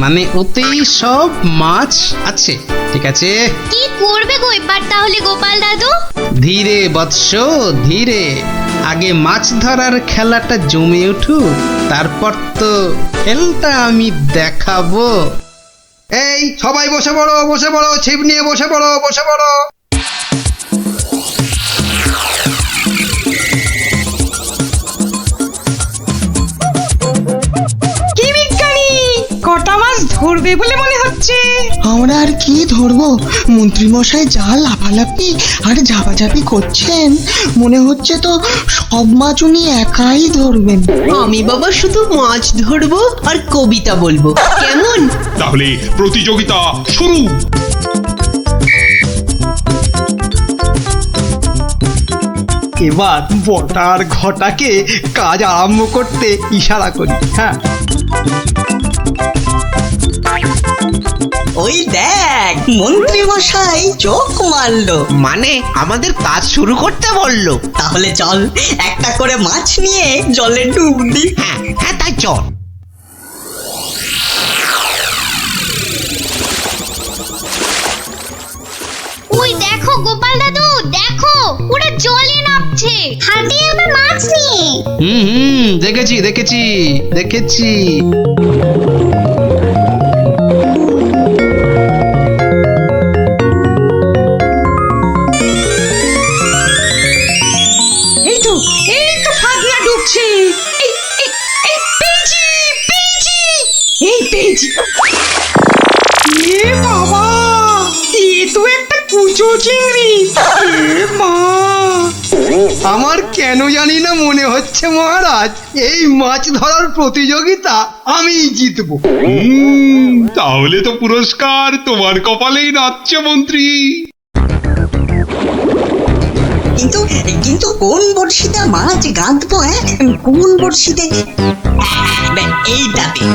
Speaker 3: মানে ওতেই সব মাছ আছে। ঠিক আছে,
Speaker 11: কি করবে গো এবার তাহলে গোপাল দাদু?
Speaker 3: ধীরে বৎস ধীরে। আগে মাছ ধরার খেলাটা জমে উঠুক, তারপর তো খেলটা আমি দেখাবো।
Speaker 1: এই সবাই বসে পড়ো, ছিপ নিয়ে বসে পড়ো।
Speaker 8: কি বিজ্ঞানী, কটা মাছ ধরবে বলে মনে হচ্ছে? আমরা আর কি ধরবো, মন্ত্রী মশাই যা লাফালাফি আর ঝাপাঝাপি করছেন, মনে হচ্ছে তো সব মাছ উনি একাই ধরবেন।
Speaker 6: আমি বাবা শুধু মাছ ধরবো আর কবিতা বলবো, কেমন?
Speaker 2: তাহলে প্রতিযোগিতা শুরু।
Speaker 1: এবার বটার ঘটাকে কাজ আরম্ভ করতে ইশারা করি। হ্যাঁ,
Speaker 8: ওই দেখ মন্ত্রী মশাই চোখ মারলো,
Speaker 6: মানে আমাদের কাজ শুরু করতে বললো।
Speaker 8: তাহলে চল একটা করে মাছ নিয়ে জলে ডুব দি।
Speaker 6: হ্যাঁ হ্যাঁ, তাই চল।
Speaker 11: ওই দেখো গোপাল দাদু, দেখো ওরা জলে নামছে হাতে আবার মাছ নিয়ে।
Speaker 3: দেখেছি।
Speaker 8: এই তো ফাগলা ডুবছে। পেয়েছি। এ বাবা, এ তো একটা কুচো চিংড়ি। এ মা,
Speaker 1: আমার কেন জানি না মনে হচ্ছে মহারাজ এই মাছ ধরার প্রতিযোগিতা আমিই জিতবো।
Speaker 2: তাহলে তো পুরস্কার তোমার কপালেই নাচছে মন্ত্রী।
Speaker 8: কিন্তু কোন বড়শিতে মাছ গাঁথবো? কোন বড়শিতে? এইটাতে।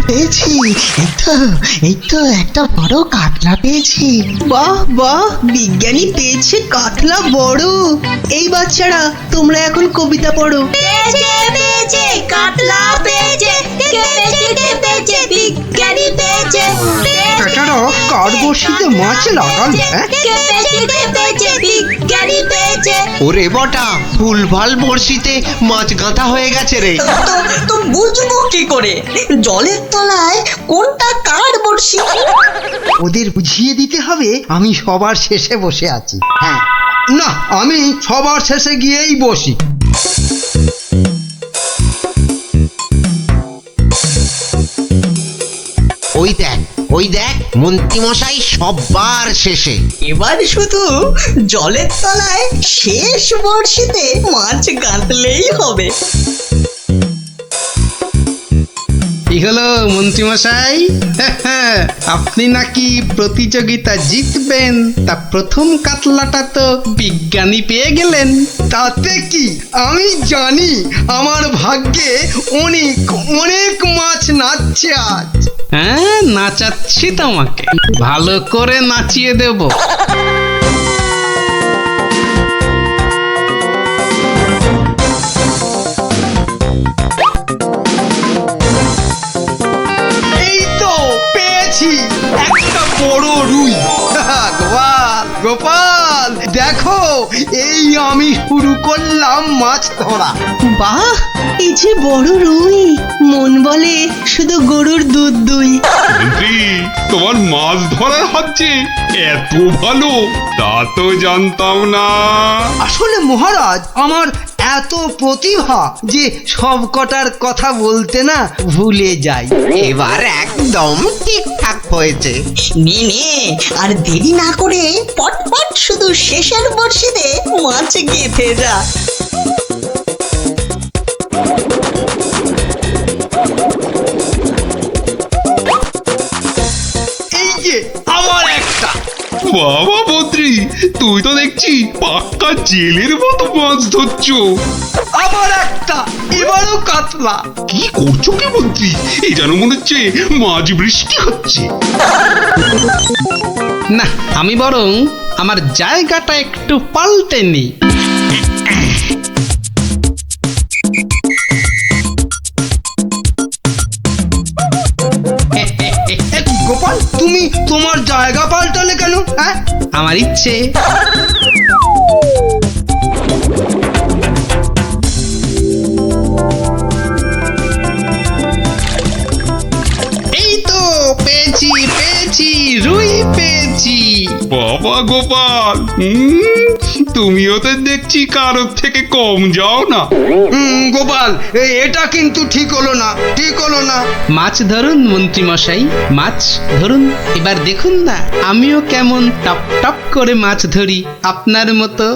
Speaker 8: পেয়েছি। এই তো একটা বড় কাতলা পেয়েছি।
Speaker 6: বাহ বাহ, বিজ্ঞানী পেয়েছে কাতলা বড়। এই বাচ্চারা, তোমরা এখন কবিতা পড়ো।
Speaker 4: পেয়েছে কাতলা পেয়েছে, বিজ্ঞানী পেয়েছে।
Speaker 1: বেচারা কার বড়শিতে মাছ লাগাল।
Speaker 4: বিজ্ঞানী পেয়েছে।
Speaker 6: ওরে বটা, ভুলভাল বড়শিতে মাছ গাঁথা হয়ে গেছে রে।
Speaker 8: তো বুঝবো কি করে জলের তলায় কোনটা কার বড়শি?
Speaker 1: ওদের বুঝিয়ে দিতে হবে আমি সবার শেষে বসে আছি। হ্যাঁ, না, আমি সবার শেষে গিয়েই বসি।
Speaker 6: ওই দেখ মন্ত্রী মশাই সবার শেষে।
Speaker 8: এবার শুধু জলের তলায় শেষ বড়শিতে মাছ গাঁথলেই হবে।
Speaker 3: কি হলো মন্ত্রী মশাই, আপনি নাকি প্রতিযোগিতা জিতবেন, তা প্রথম কাতলাটা তো বিজ্ঞানী পেয়ে গেলেন।
Speaker 1: তাতে কি, আমি জানি আমার ভাগ্যে অনেক মাছ নাচছে আজ।
Speaker 3: হ্যাঁ, নাচাচ্ছি তোমাকে, ভালো করে নাচিয়ে দেব।
Speaker 1: এই তো পেয়েছি একটা বড় রুই। গোপাল, দেখো এই আমি শুরু করলাম মাছ ধরা।
Speaker 6: বাহ, এই যে বড় রুই, মন বলে শুধু গরুর দুধ দুই।
Speaker 2: মন্ত্রী, তোমার মাছ ধরার হচ্ছে এত ভালো, তা তো জানতাম না।
Speaker 1: আসলে মহারাজ আমার এত প্রতিভা যে সব কটার কথা বলতে না ভুলে যাই।
Speaker 6: এবার একদম ঠিকঠাক হয়েছে।
Speaker 8: নে আর দেরি না করে পটপট শুধু শেষের বড়শিতে মাছ গেঁথে যা।
Speaker 1: এই যে আবার একটা।
Speaker 2: বাবা মন্ত্রী, তুই তো দেখছি পাক্কা জেলের মতো মাছ ধরছো।
Speaker 1: আবার একটা, এবারও কাতলা।
Speaker 2: কি করছো কি মন্ত্রী? এই যেন মনে হচ্ছে মাছ বৃষ্টি হচ্ছে।
Speaker 3: না, আমি বরং আমার জায়গাটা একটু পাল্টে নিই।
Speaker 1: গোপাল, তুমি তোমার জায়গা
Speaker 3: আমার ইচ্ছে। এই তো পেয়েছি পেয়েছি, রুই পেয়েছি।
Speaker 2: বাবা গোপাল, তুমিও তো দেখছি কারোর থেকে কম যাও না।
Speaker 1: গোপাল, এটা কিন্তু ঠিক হলো না, ঠিক হলো না।
Speaker 3: মাছ ধরুন মন্ত্রী মশাই, মাছ ধরুন। এবার দেখুন না আমিও কেমন টপ টপ করে মাছ ধরি আপনার মতো।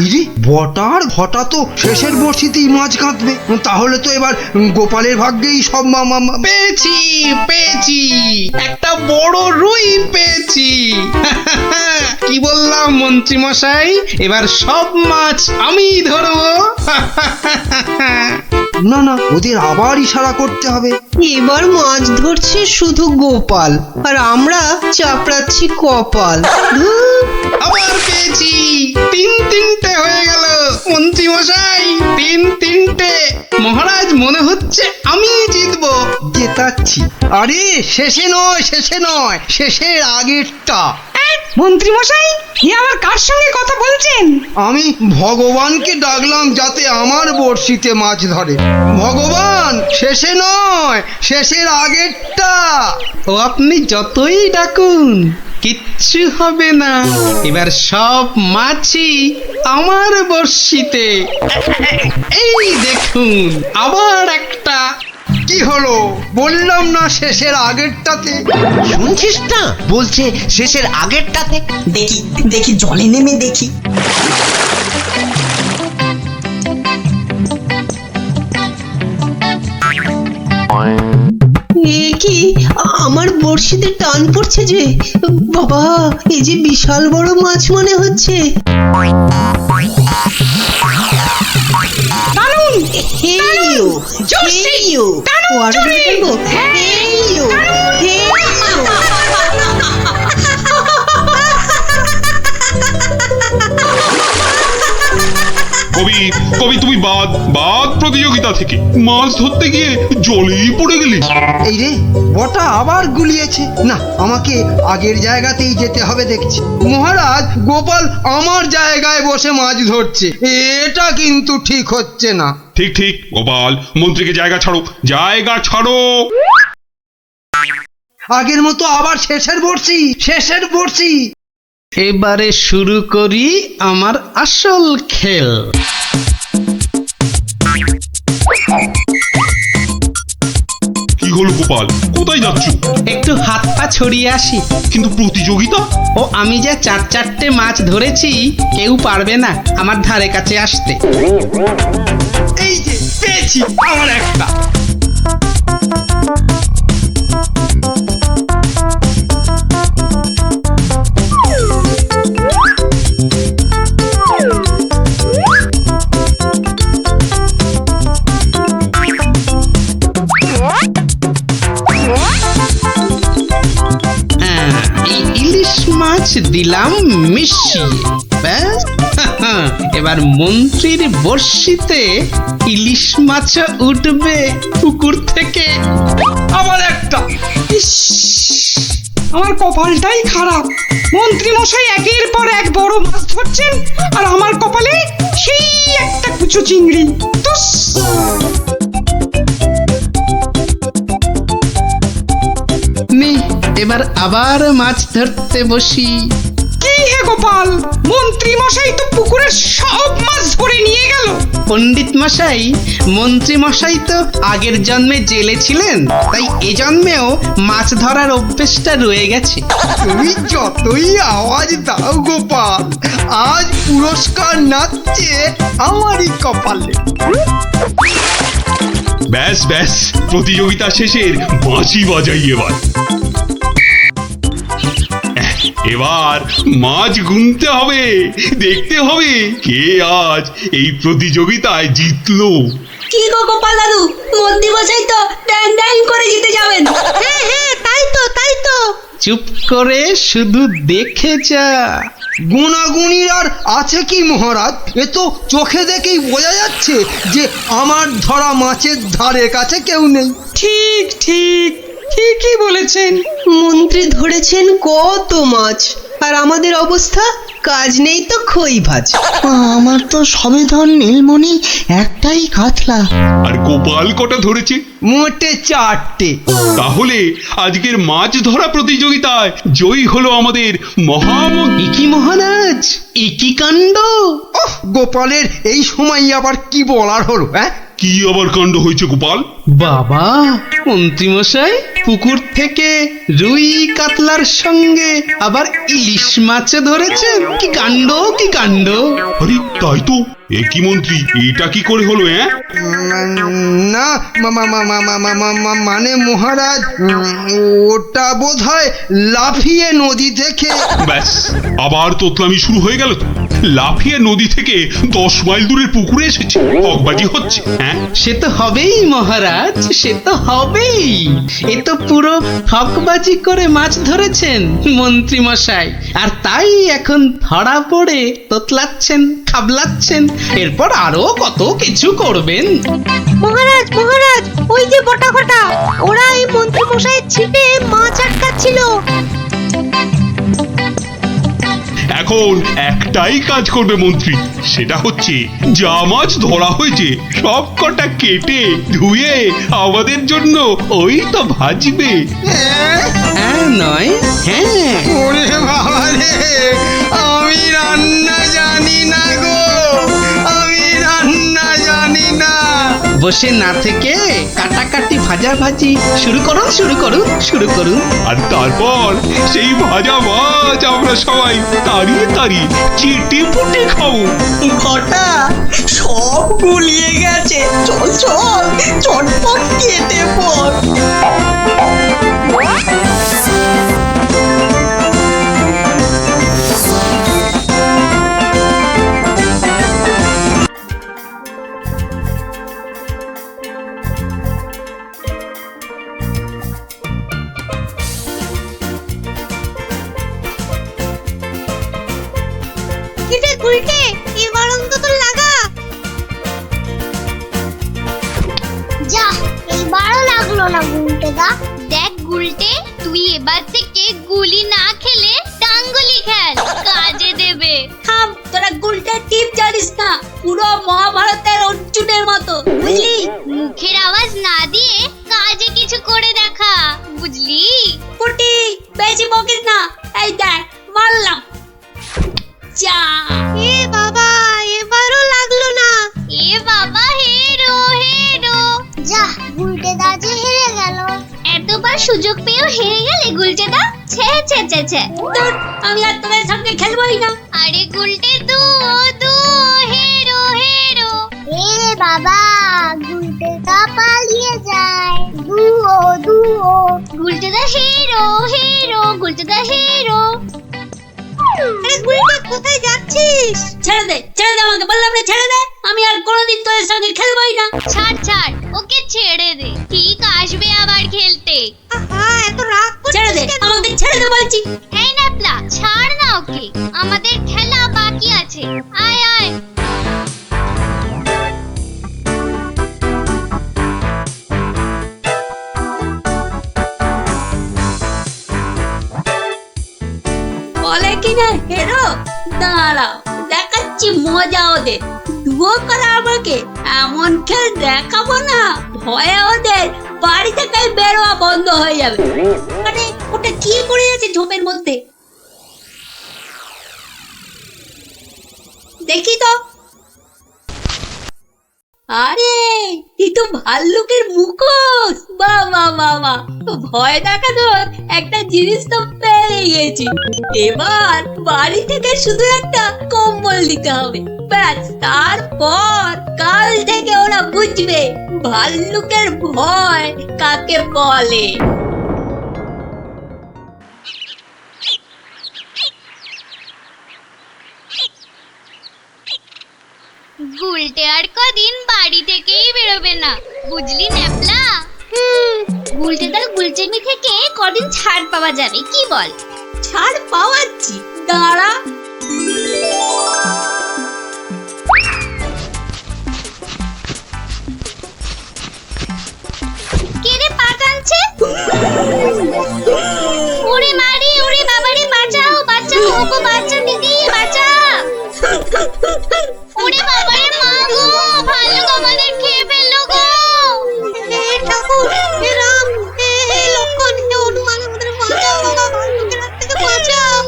Speaker 1: ইরে, বটার ঘটা তো শেষের বড়শিতেই মাছ কাঁদবে। তাহলে তো এবার গোপালের ভাগ্যেই সব
Speaker 3: পেয়েছি পেয়েছি, একটা বড় রুই পেয়েছি। কি বললাম মন্ত্রী মশাই, এবার সব মাছ আমি ধরবো।
Speaker 1: না না, ওদের আবার ইশারা করতে হবে।
Speaker 6: এবার মাছ ধরছে শুধু গোপাল, আর আমরা চাপড়াচ্ছি কপাল।
Speaker 3: আবার পেয়েছি, তিনটে হয়ে গেল মন্ত্রী মশাই, তিনটে। মহারাজ মনে হচ্ছে আমি জিতবো।
Speaker 1: জেতাচ্ছি। আরে শেষে নয়, শেষের আগেরটা।
Speaker 8: মন্ত্রী মশাই, এ আবার কার সঙ্গে কথা বলছেন?
Speaker 1: আমি ভগবানকে ডাকলাম যাতে আমার বড়শিতে মাছ ধরে। ভগবান, শেষে নয়, শেষের আগেরটা।
Speaker 3: ও আপনি যতই ডাকুন কিচ্ছু হবে না, এবার সব মাছই আমার বড়শিতে। এই দেখুন আবার একটা।
Speaker 1: কি হলো? বললাম না শেষের আগেরটাতে।
Speaker 15: শুনছিস না, বলছে শেষের আগেরটাতে। দেখি দেখি, জলে নেমে দেখি।
Speaker 6: এ কি, আমার বড়শিতে টান পড়ছে যে। বাবা, এই যে বিশাল বড় মাছ মনে হচ্ছে।
Speaker 2: কবি কবি, তুমি বাদ প্রতিযোগিতা থেকে মাছ ধরতে গিয়ে জলেই পড়ে গেলি।
Speaker 1: এই রে, বটা আবার গুলিয়েছে। না, আমাকে আগের জায়গাতেই যেতে হবে দেখছি। মহারাজ, গোপাল আমার জায়গায় বসে মাছ ধরছে, এটা কিন্তু ঠিক হচ্ছে না।
Speaker 2: ঠিক গোপাল, মন্ত্রীকে জায়গা ছাড়ো।
Speaker 1: আগের মতো আবার শেষের বড়শি।
Speaker 3: এবারে শুরু করি আমার আসল খেল।
Speaker 2: কি হলো গোপাল, কোথায় যাচ্ছ?
Speaker 3: একটু হাত পা ছড়িয়ে আসি।
Speaker 2: কিন্তু প্রতিযোগিতা?
Speaker 3: ও, আমি যে চারটে মাছ ধরেছি, কেউ পারবে না আমার ধারে কাছে আসতে।
Speaker 1: এই যে পেয়েছি আমার একটা।
Speaker 3: ইলিশ মাছ দিলাম মিশিয়ে, ব্যাস। এবার মন্ত্রীর বড়শিতে ইলিশ মাছ উঠবে পুকুর থেকে।
Speaker 1: আবার একটা।
Speaker 8: ইস, আমার কপালটাই খারাপ। মন্ত্রী মশাই একের পর এক বড় মাছ ধরছেন, আর আমার কপালে সেই একটা কুচো চিংড়ি।
Speaker 3: এবার আবার মাছ ধরতে বসি।
Speaker 8: কি হে গোপাল, মন্ত্রী মশাই তো পুকুরের সব মাছ ধরে নিয়ে গেল।
Speaker 3: পণ্ডিত মশাই, মন্ত্রী মশাই তো আগের জন্মে জেলে ছিলেন, তাই এ জন্মেও মাছ ধরার অভ্যেসটা রয়ে গেছে।
Speaker 1: তুমি যতই আওয়াজ দাও গোপাল, আজ পুরস্কার নাচছে আমারই কপালে।
Speaker 2: ব্যাস, প্রতিযোগিতা শেষের বাঁশি বাজাই। এবার মাছ গুনতে হবে, দেখতে হবে কে আজ এই প্রতিযোগিতায় জিতলো।
Speaker 4: কি গো গোপাল দাদু, মন্ত্রী মশাই তো ড্যাং করে জিতে যাবেন।
Speaker 5: হ্যাঁ, তাই তো।
Speaker 3: চুপ করে শুধু দেখে যা।
Speaker 1: গুণাগুণির আর আছে কি মহারাজ? এ তো চোখে দেখেই বোঝা যাচ্ছে যে আমার ধরা মাছের ধারে কাছে কেউ নেই।
Speaker 8: ঠিক, ঠিকই বলেছেন।
Speaker 6: মন্ত্রী ধরেছেন কত মাছ, আর আমাদের অবস্থা কাজ নেই তো খই ভাজ।
Speaker 7: আমার তো সবেধন নীলমণি একটাই কাতলা।
Speaker 2: আর গোপাল কটা ধরেছে?
Speaker 1: মোটে 4টে।
Speaker 2: তাহলে আজকের মাছ ধরা প্রতিযোগিতায় জয়ী হলো আমাদের মহামন্ত্রী।
Speaker 6: কি মহারাজ, একই কাণ্ড!
Speaker 1: ওহ, গোপালের এই সময় আবার কি বলার হলো? হ্যাঁ,
Speaker 2: কি আবার কাণ্ড হয়েছে গোপাল?
Speaker 3: বাবা, মন্ত্রীমশাই পুকুর থেকে রুই কাতলার সঙ্গে আবার ইলিশ মাছ ধরেছেন। কি কাণ্ড, কি কাণ্ড!
Speaker 2: আরে তাই তো। এ কি মন্ত্রী, এটা কি করে হলো?
Speaker 1: না মানে মহারাজ, ওটা বোধহয় লাফিয়ে নদী থেকে।
Speaker 2: ব্যাস, আবার তোতলামি শুরু হয়ে গেল তো। লাফিয়ে নদী থেকে 10 মাইল দূরের পুকুরে এসেছে, হকবাজি হচ্ছে। হ্যাঁ,
Speaker 3: সে তো হবেই মহারাজ, সে তো হবেই। এ তো পুরো ঠকবাজি করে মাছ ধরেছেন মন্ত্রী মশাই, আর তাই এখন ধরা পড়ে তোতলাচ্ছেন, খাবলাচ্ছেন। এরপর আরো কত কিছু করবেন।
Speaker 5: মহারাজ মহারাজ, ওই যে বটা ঘটা, ওরা এই মন্ত্রী মশাইয়ের ছিপে মাছ আটকাচ্ছিল।
Speaker 2: এখন একটাই কাজ করবে মন্ত্রী, সেটা হচ্ছে যা মাছ ধরা হয়েছে সব কটা কেটে ধুয়ে আমাদের জন্য ওই তো ভাজবে।
Speaker 3: হ্যাঁ নয়, হ্যাঁ।
Speaker 1: ওরে বাবা রে, আমি রান্না জানি না গো, আমি রান্না জানি না।
Speaker 3: বসে না থেকে কাটাকাটি ভাজাভাজি শুরু করুন, শুরু করুন, শুরু করুন।
Speaker 2: আর তারপর সেই ভাজা মাছ আমরা সবাই তাড়িয়ে তাড়িয়ে চেটে পুটে খাবো।
Speaker 15: ঘটা সব গুলিয়ে গেছে, চল চল চটপট কেটে পড়।
Speaker 5: কিরে গুলটে, এবার অন্তত লাগা।
Speaker 11: যা, এইবারও লাগলো না গুলটেদা। দেখ গুলটে, তুই এবার থেকে গুলি না খেলে ডাঙ্গুলি খেল, কাজে দেবে।
Speaker 4: থাম, তোরা গুলটার টিপ জানিস না, পুরো মহাভারতের অর্জুনের মতো, বুঝলি?
Speaker 11: মুখের আওয়াজ না দিয়ে কাজে কিছু করে দেখা, বুঝলি?
Speaker 4: পুটি, বেশি বকিস না। এই দেখ, মারলাম। যা।
Speaker 5: এ বাবা, এবারও লাগলো না।
Speaker 11: এ বাবা, হেরো হেরো। যা, গুলটেদা যে হেরে গেল। এতবার সুযোগ পেয়েও হেরে গেলে গুলটেদা? ছে ছে ছে ছে।
Speaker 4: তোর, আমি আর তোদের সঙ্গে খেলবই না।
Speaker 11: আরে গুলটে দু হেরো হেরো। এ বাবা, গুলটেদা পালিয়ে যায়। দুও গুলটেদা হেরো হেরো, গুলটেদা হেরো।
Speaker 5: আরে গুলটে, কোথায় যাচ্ছিস?
Speaker 4: ছেড়ে দে, ছেড়ে দে আমাকে, বললাম না ছেড়ে দে। আমি আর কোনোদিন তোদের সঙ্গে খেলবই না।
Speaker 11: ছাড় ছাড়, ওকে ছেড়ে দে, ঠিক আসবে আবার খেলতে।
Speaker 5: আহা, এত রাগ
Speaker 4: ছেড়ে দে,
Speaker 5: করছিস কেন?
Speaker 4: আমাকে ছেড়ে দে বলছি।
Speaker 11: এই ন্যাপলা, ছাড় না ওকে, আমাদের খেলা বাকি আছে। আয় আয়।
Speaker 4: বলে কিনা হেরো, দাঁড়াও দেখাচ্ছি মজা ওদের। ডুবো করা আমাকে, এমন খেল দেখাবো না, ভয়ে ওদের বাড়ি থেকে বেরোয়া বন্ধ হয়ে যাবে। আরে ওটা কি করে আছে ঝোপের মধ্যে? দেখি তো। আরে এই তো ভাল্লুকের মুখোশ। বাহ বাহ বাহ বাহ, ভয় দেখানোর একটা জিনিস তো পেয়ে গেছি। এবার বাড়ি থেকে শুধু একটা কম্বল দিতে হবে, ব্যাস। তারপর কাল থেকে ওরা বুঝবে ভাল্লুকের ভয় কাকে বলে।
Speaker 11: গুলটে আর কদিন বাড়ি থেকেই বেরোবে না, বুঝলি ন্যাপলা? গুলটেদার গুলচেমি থেকে কদিন ছাড় পাওয়া যাবে, কি বল?
Speaker 4: ছাড় পাওয়াচ্ছি, দাঁড়া।
Speaker 11: কে রে পা টানছে? ওরে মারি, ওরে বাবারে, বাঁচাও বাঁচাও, ওগো বাঁচা দিদি, বাঁচা। ওরে বাবারে, মা গো, ভাল্লুক আমাদের খেয়ে ফেললো গো।
Speaker 5: ঠাকুর, হে রাম, হে লক্ষণ, হে হনুমান, আমাদের বাঁচাও বাবা, ভাল্লুকের হাত থেকে বাঁচাও।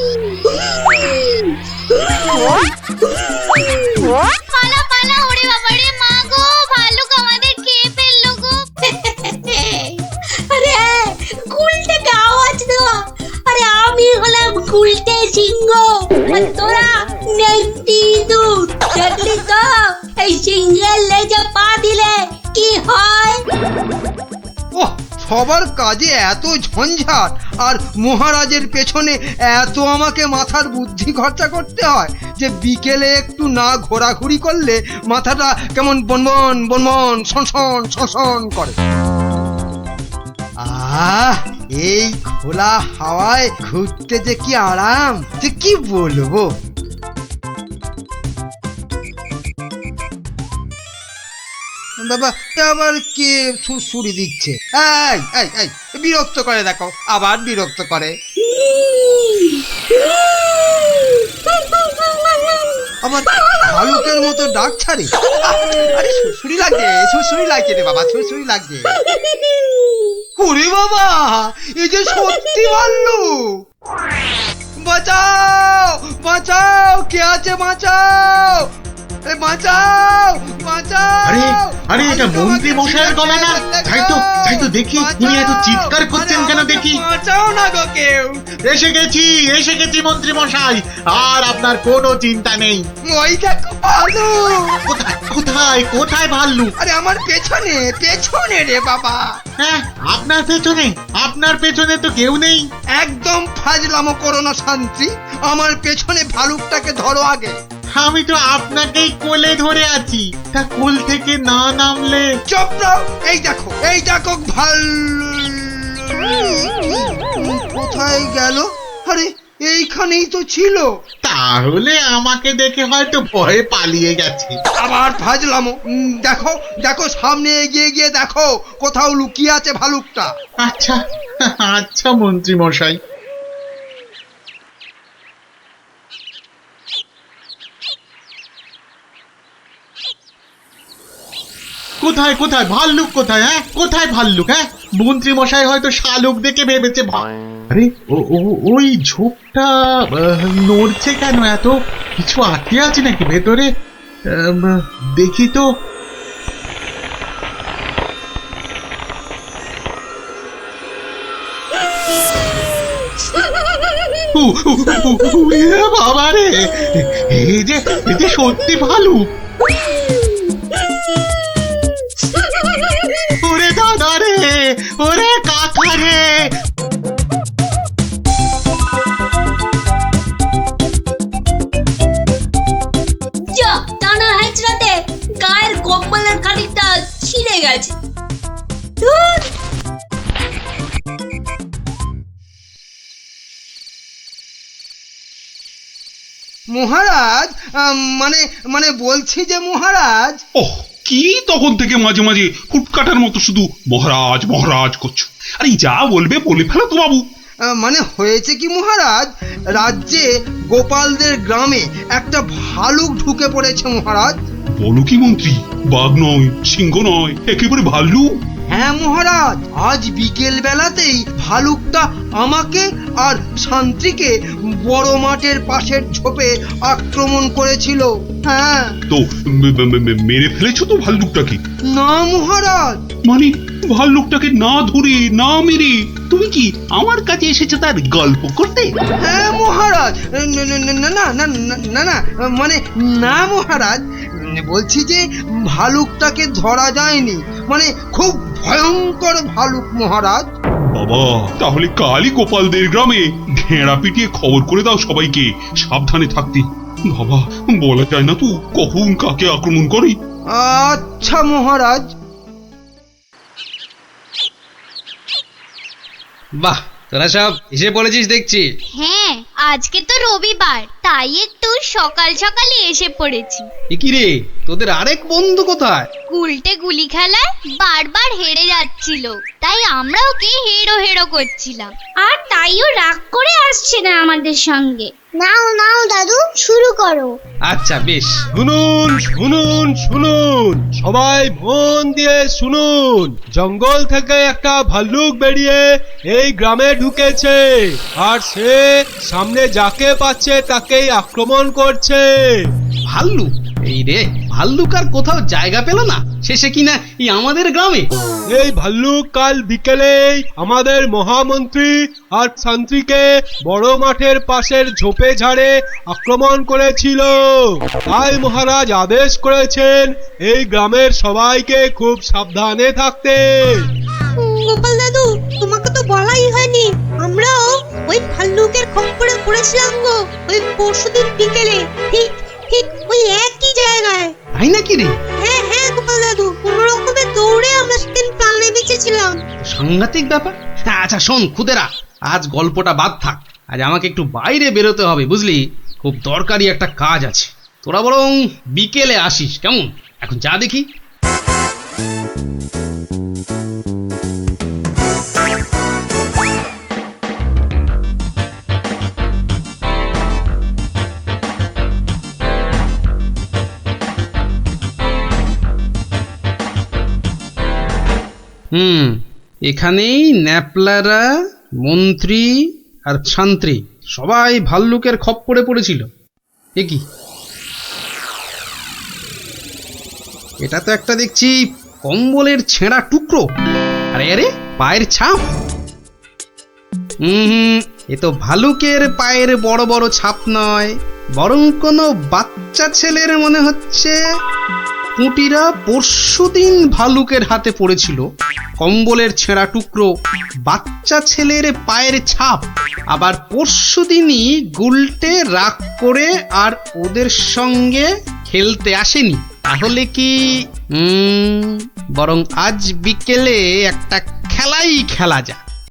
Speaker 11: পালা পালা, ওরে বাবারে, মা গো, ভাল্লুক আমাদের খেয়ে ফেললো গো।
Speaker 4: আরে গুলটেকে আওয়াজ দেওয়া, আরে আমি হলাম গুলটে সিংহ, আর তোরা নেংটি দুধ। দেখলি তো এই সিংহের লেজে পা দিলে কি হয়?
Speaker 1: ওহ, সবার কাজে এত ঝঞ্ঝাট, আর মহারাজের পেছনে এত আমাকে মাথার বুদ্ধি খরচা করতে হয় যে বিকেলে একটু না ঘোরাঘুরি করলে মাথাটা কেমন বনবন বনবন শনশন শনশন করে। এই খোলা হাওয়ায় ঘুরতে যে কি আরাম, যে কি বলবো। বাবা, আবার কে সুরসুরি দিচ্ছে? এই এই এই, বিরক্ত করে, দেখো আবার বিরক্ত করে। আমার ভালুকের মতো ডাক ছাড়ে। আরে সুরসুরি লাগছে, সুরসুরি লাগছে রে বাবা, সুরসুরি লাগছে। ওরে বাবা, এই যে সত্যি ভাল্লুক! বাঁচাও বাঁচাও, কে আছে বাঁচাও, বাঁচাও বাঁচাও।
Speaker 9: আরে আরে, এটা মন্ত্রী মশাইয়ের গলা না? তাই তো দেখি, উনি এত চিৎকার করছেন কেন দেখি।
Speaker 1: বাঁচাও না গো কেউ।
Speaker 9: এসে গেছি মন্ত্রী মশাই, আর আপনার কোনো চিন্তা নেই।
Speaker 1: ওই দেখো ভাল্লুক।
Speaker 9: কোথায় কোথায় ভাল্লুক?
Speaker 1: আরে আমার পেছনে, পেছনে রে বাবা।
Speaker 9: হ্যাঁ, আপনার পেছনে তো কেউ নেই।
Speaker 1: একদম ফাজলামো করো না শান্তি, আমার পেছনে ভালুকটাকে ধরো আগে।
Speaker 9: আমি তো আপনাকেই কোলে ধরে আছি, তা কোল থেকে না নামলে।
Speaker 1: চুপ রও, এই দেখো ভাল্লুক কোথায় গেল? আরে এইখানেই তো ছিল।
Speaker 9: তাহলে আমাকে দেখে হয়তো ভয়ে পালিয়ে গেছে।
Speaker 1: আবার ফাজলামো। দেখো দেখো, সামনে এগিয়ে গিয়ে দেখো কোথাও লুকিয়ে আছে ভালুকটা।
Speaker 9: আচ্ছা আচ্ছা মন্ত্রী মশাই। কোথায় কোথায় ভাল্লুক, কোথায়? হ্যাঁ, কোথায় ভাল্লুক? হ্যাঁ, মন্ত্রী মশাই হয়তো শালুক দেখে ভেবেছে। আরে ওই ঝোপটা নড়ছে কেন? এত কিছু আটকে আছে নাকি ভেতরে? দেখি তো। বাবা রে, এই যে সত্যি ভালুক। ওরে দাদা রে, ওরে কাকা রে।
Speaker 4: যা টানা হেঁচড়াতে গায়ের কম্বলের খানিকটা ছিঁড়ে গেছে। ধুর।
Speaker 1: মহারাজ, মানে বলছি যে মহারাজ।
Speaker 2: ওহ, কি তখন থেকে মাঝে মাঝে ফুটকাটার মতো শুধু মহারাজ মহারাজ করছো? আরে যা বলবে বলে ফেলো তো বাবু।
Speaker 1: মানে হয়েছে কি মহারাজ, রাজ্যে গোপালদের গ্রামে একটা ভালুক ঢুকে পড়েছে মহারাজ।
Speaker 2: বলো কি মন্ত্রী? বাঘ নয়, সিংহ নয়, একেবারে ভাল্লুক?
Speaker 1: হ্যাঁ মহারাজ, আজ বিকেল বেলাতেই ভালুকটা আমাকে আর শান্তিকে বড় মাঠের পাশের ঝোপে আক্রমণ করেছিল। হ্যাঁ।
Speaker 2: তো মেরে ফেলেছো তো ভাল্লুকটাকে?
Speaker 1: না মহারাজ।
Speaker 2: মানে ভাল্লুকটাকে না ধরে না মেরে তুমি কি আমার কাছে এসেছো তার গল্প করতে?
Speaker 1: হ্যাঁ মহারাজ। না মানে না মহারাজ, বলছি যে ভালুকটাকে ধরা যায়নি, মানে খুব ভয়ঙ্কর ভালুক মহারাজ।
Speaker 2: বাবা, তাহলে কালই গোপালদের গ্রামে ঢেঁড়া পিটিয়ে খবর করে দাও সবাইকে সাবধানে থাকতে। বাবা, বলা যায় না তো কখন কাকে আক্রমণ করে।
Speaker 1: আচ্ছা মহারাজ।
Speaker 3: বাহ, তোরা সব এসে পড়েছিস দেখছি।
Speaker 11: হ্যাঁ, আজকে তো রবিবার, তাই একটু সকাল সকালই এসে পড়েছি।
Speaker 3: কি রে, তোদের আরেক বন্ধু কোথায়?
Speaker 11: গুলটে গুলি খেলায় বারবার হেরে যাচ্ছে। যাচ্ছিল, তাই আমরা ওকে হেরো হেরো করছিলাম, আর তাইও রাগ করে আসছে না আমাদের সঙ্গে।
Speaker 5: নাও নাও দাদু, শুরু করো।
Speaker 3: আচ্ছা বেশ।
Speaker 12: শুনুন শুনুন শুনুন, সবাই মন দিয়ে শুনুন। জঙ্গল থেকে একটা ভাল্লুক বেরিয়ে এই গ্রামে ঢুকেছে, আর সে সামনে যাকে পাচ্ছে তাকেই আক্রমণ করছে।
Speaker 3: ভাল্লুক? এই রে, ভাল্লুক আর কোথাও জায়গা পেল না, শেষে কিনা এই আমাদের গ্রামে।
Speaker 12: এই ভাল্লুক কাল বিকেলেই আমাদের মহামন্ত্রী আর শান্ত্রীকে বড় মাঠের পাশের ঝোপে ঝাড়ে আক্রমণ করেছিল। তাই মহারাজ আদেশ করেছেন এই গ্রামের সবাইকে খুব সাবধানে থাকতে।
Speaker 5: গোপাল দাদু, তোমাকে তো বলাই হয়নি, আমরাও ওই ভাল্লুকের খপ্পরে পড়েছিলাম গো, ওই পরশুদিন বিকেলে, ঠিক ঠিক ওই একই জায়গায়।
Speaker 3: তাই নাকি রে?
Speaker 5: হ্যাঁ হ্যাঁ গোপাল দাদু, কোনো রকমে দৌড়ে আমরা সেদিন প্রাণে বেঁচেছিলাম।
Speaker 3: সাংঘাতিক ব্যাপার। আচ্ছা শোন খুদেরা, আজ গল্পটা বাদ থাক, আজ আমাকে একটু বাইরে বেরোতে হবে বুঝলি, খুব দরকারি একটা কাজ আছে। তোরা বরং বিকেলে আসিস, কেমন? এখন যা দেখি। এখানেই ন্যাপলারা, মন্ত্রী আর শান্ত্রী সবাই ভাল্লুকের খপ্পরে পড়েছিল। এ কি? এটা তো একটা দেখছি কম্বলের ছেঁড়া টুকরো। আরে আরে, পায়ের ছাপ। এ তো ভালুকের পায়ের বড় বড় ছাপ নয়, বরং কোনো বাচ্চা ছেলের মনে হচ্ছে। পুঁটিরা পরশুদিন ভালুকের হাতে পড়েছিল, কম্বলের ছেঁড়া টুকরো, বাচ্চা ছেলের পায়ের ছাপ। আবার পরশুদিনই গুলটে রাগ করে আর ওদের সঙ্গে খেলতে আসেনি। তাহলে কি বরং আজ বিকেলে একটা খেলাই খেলা যাক।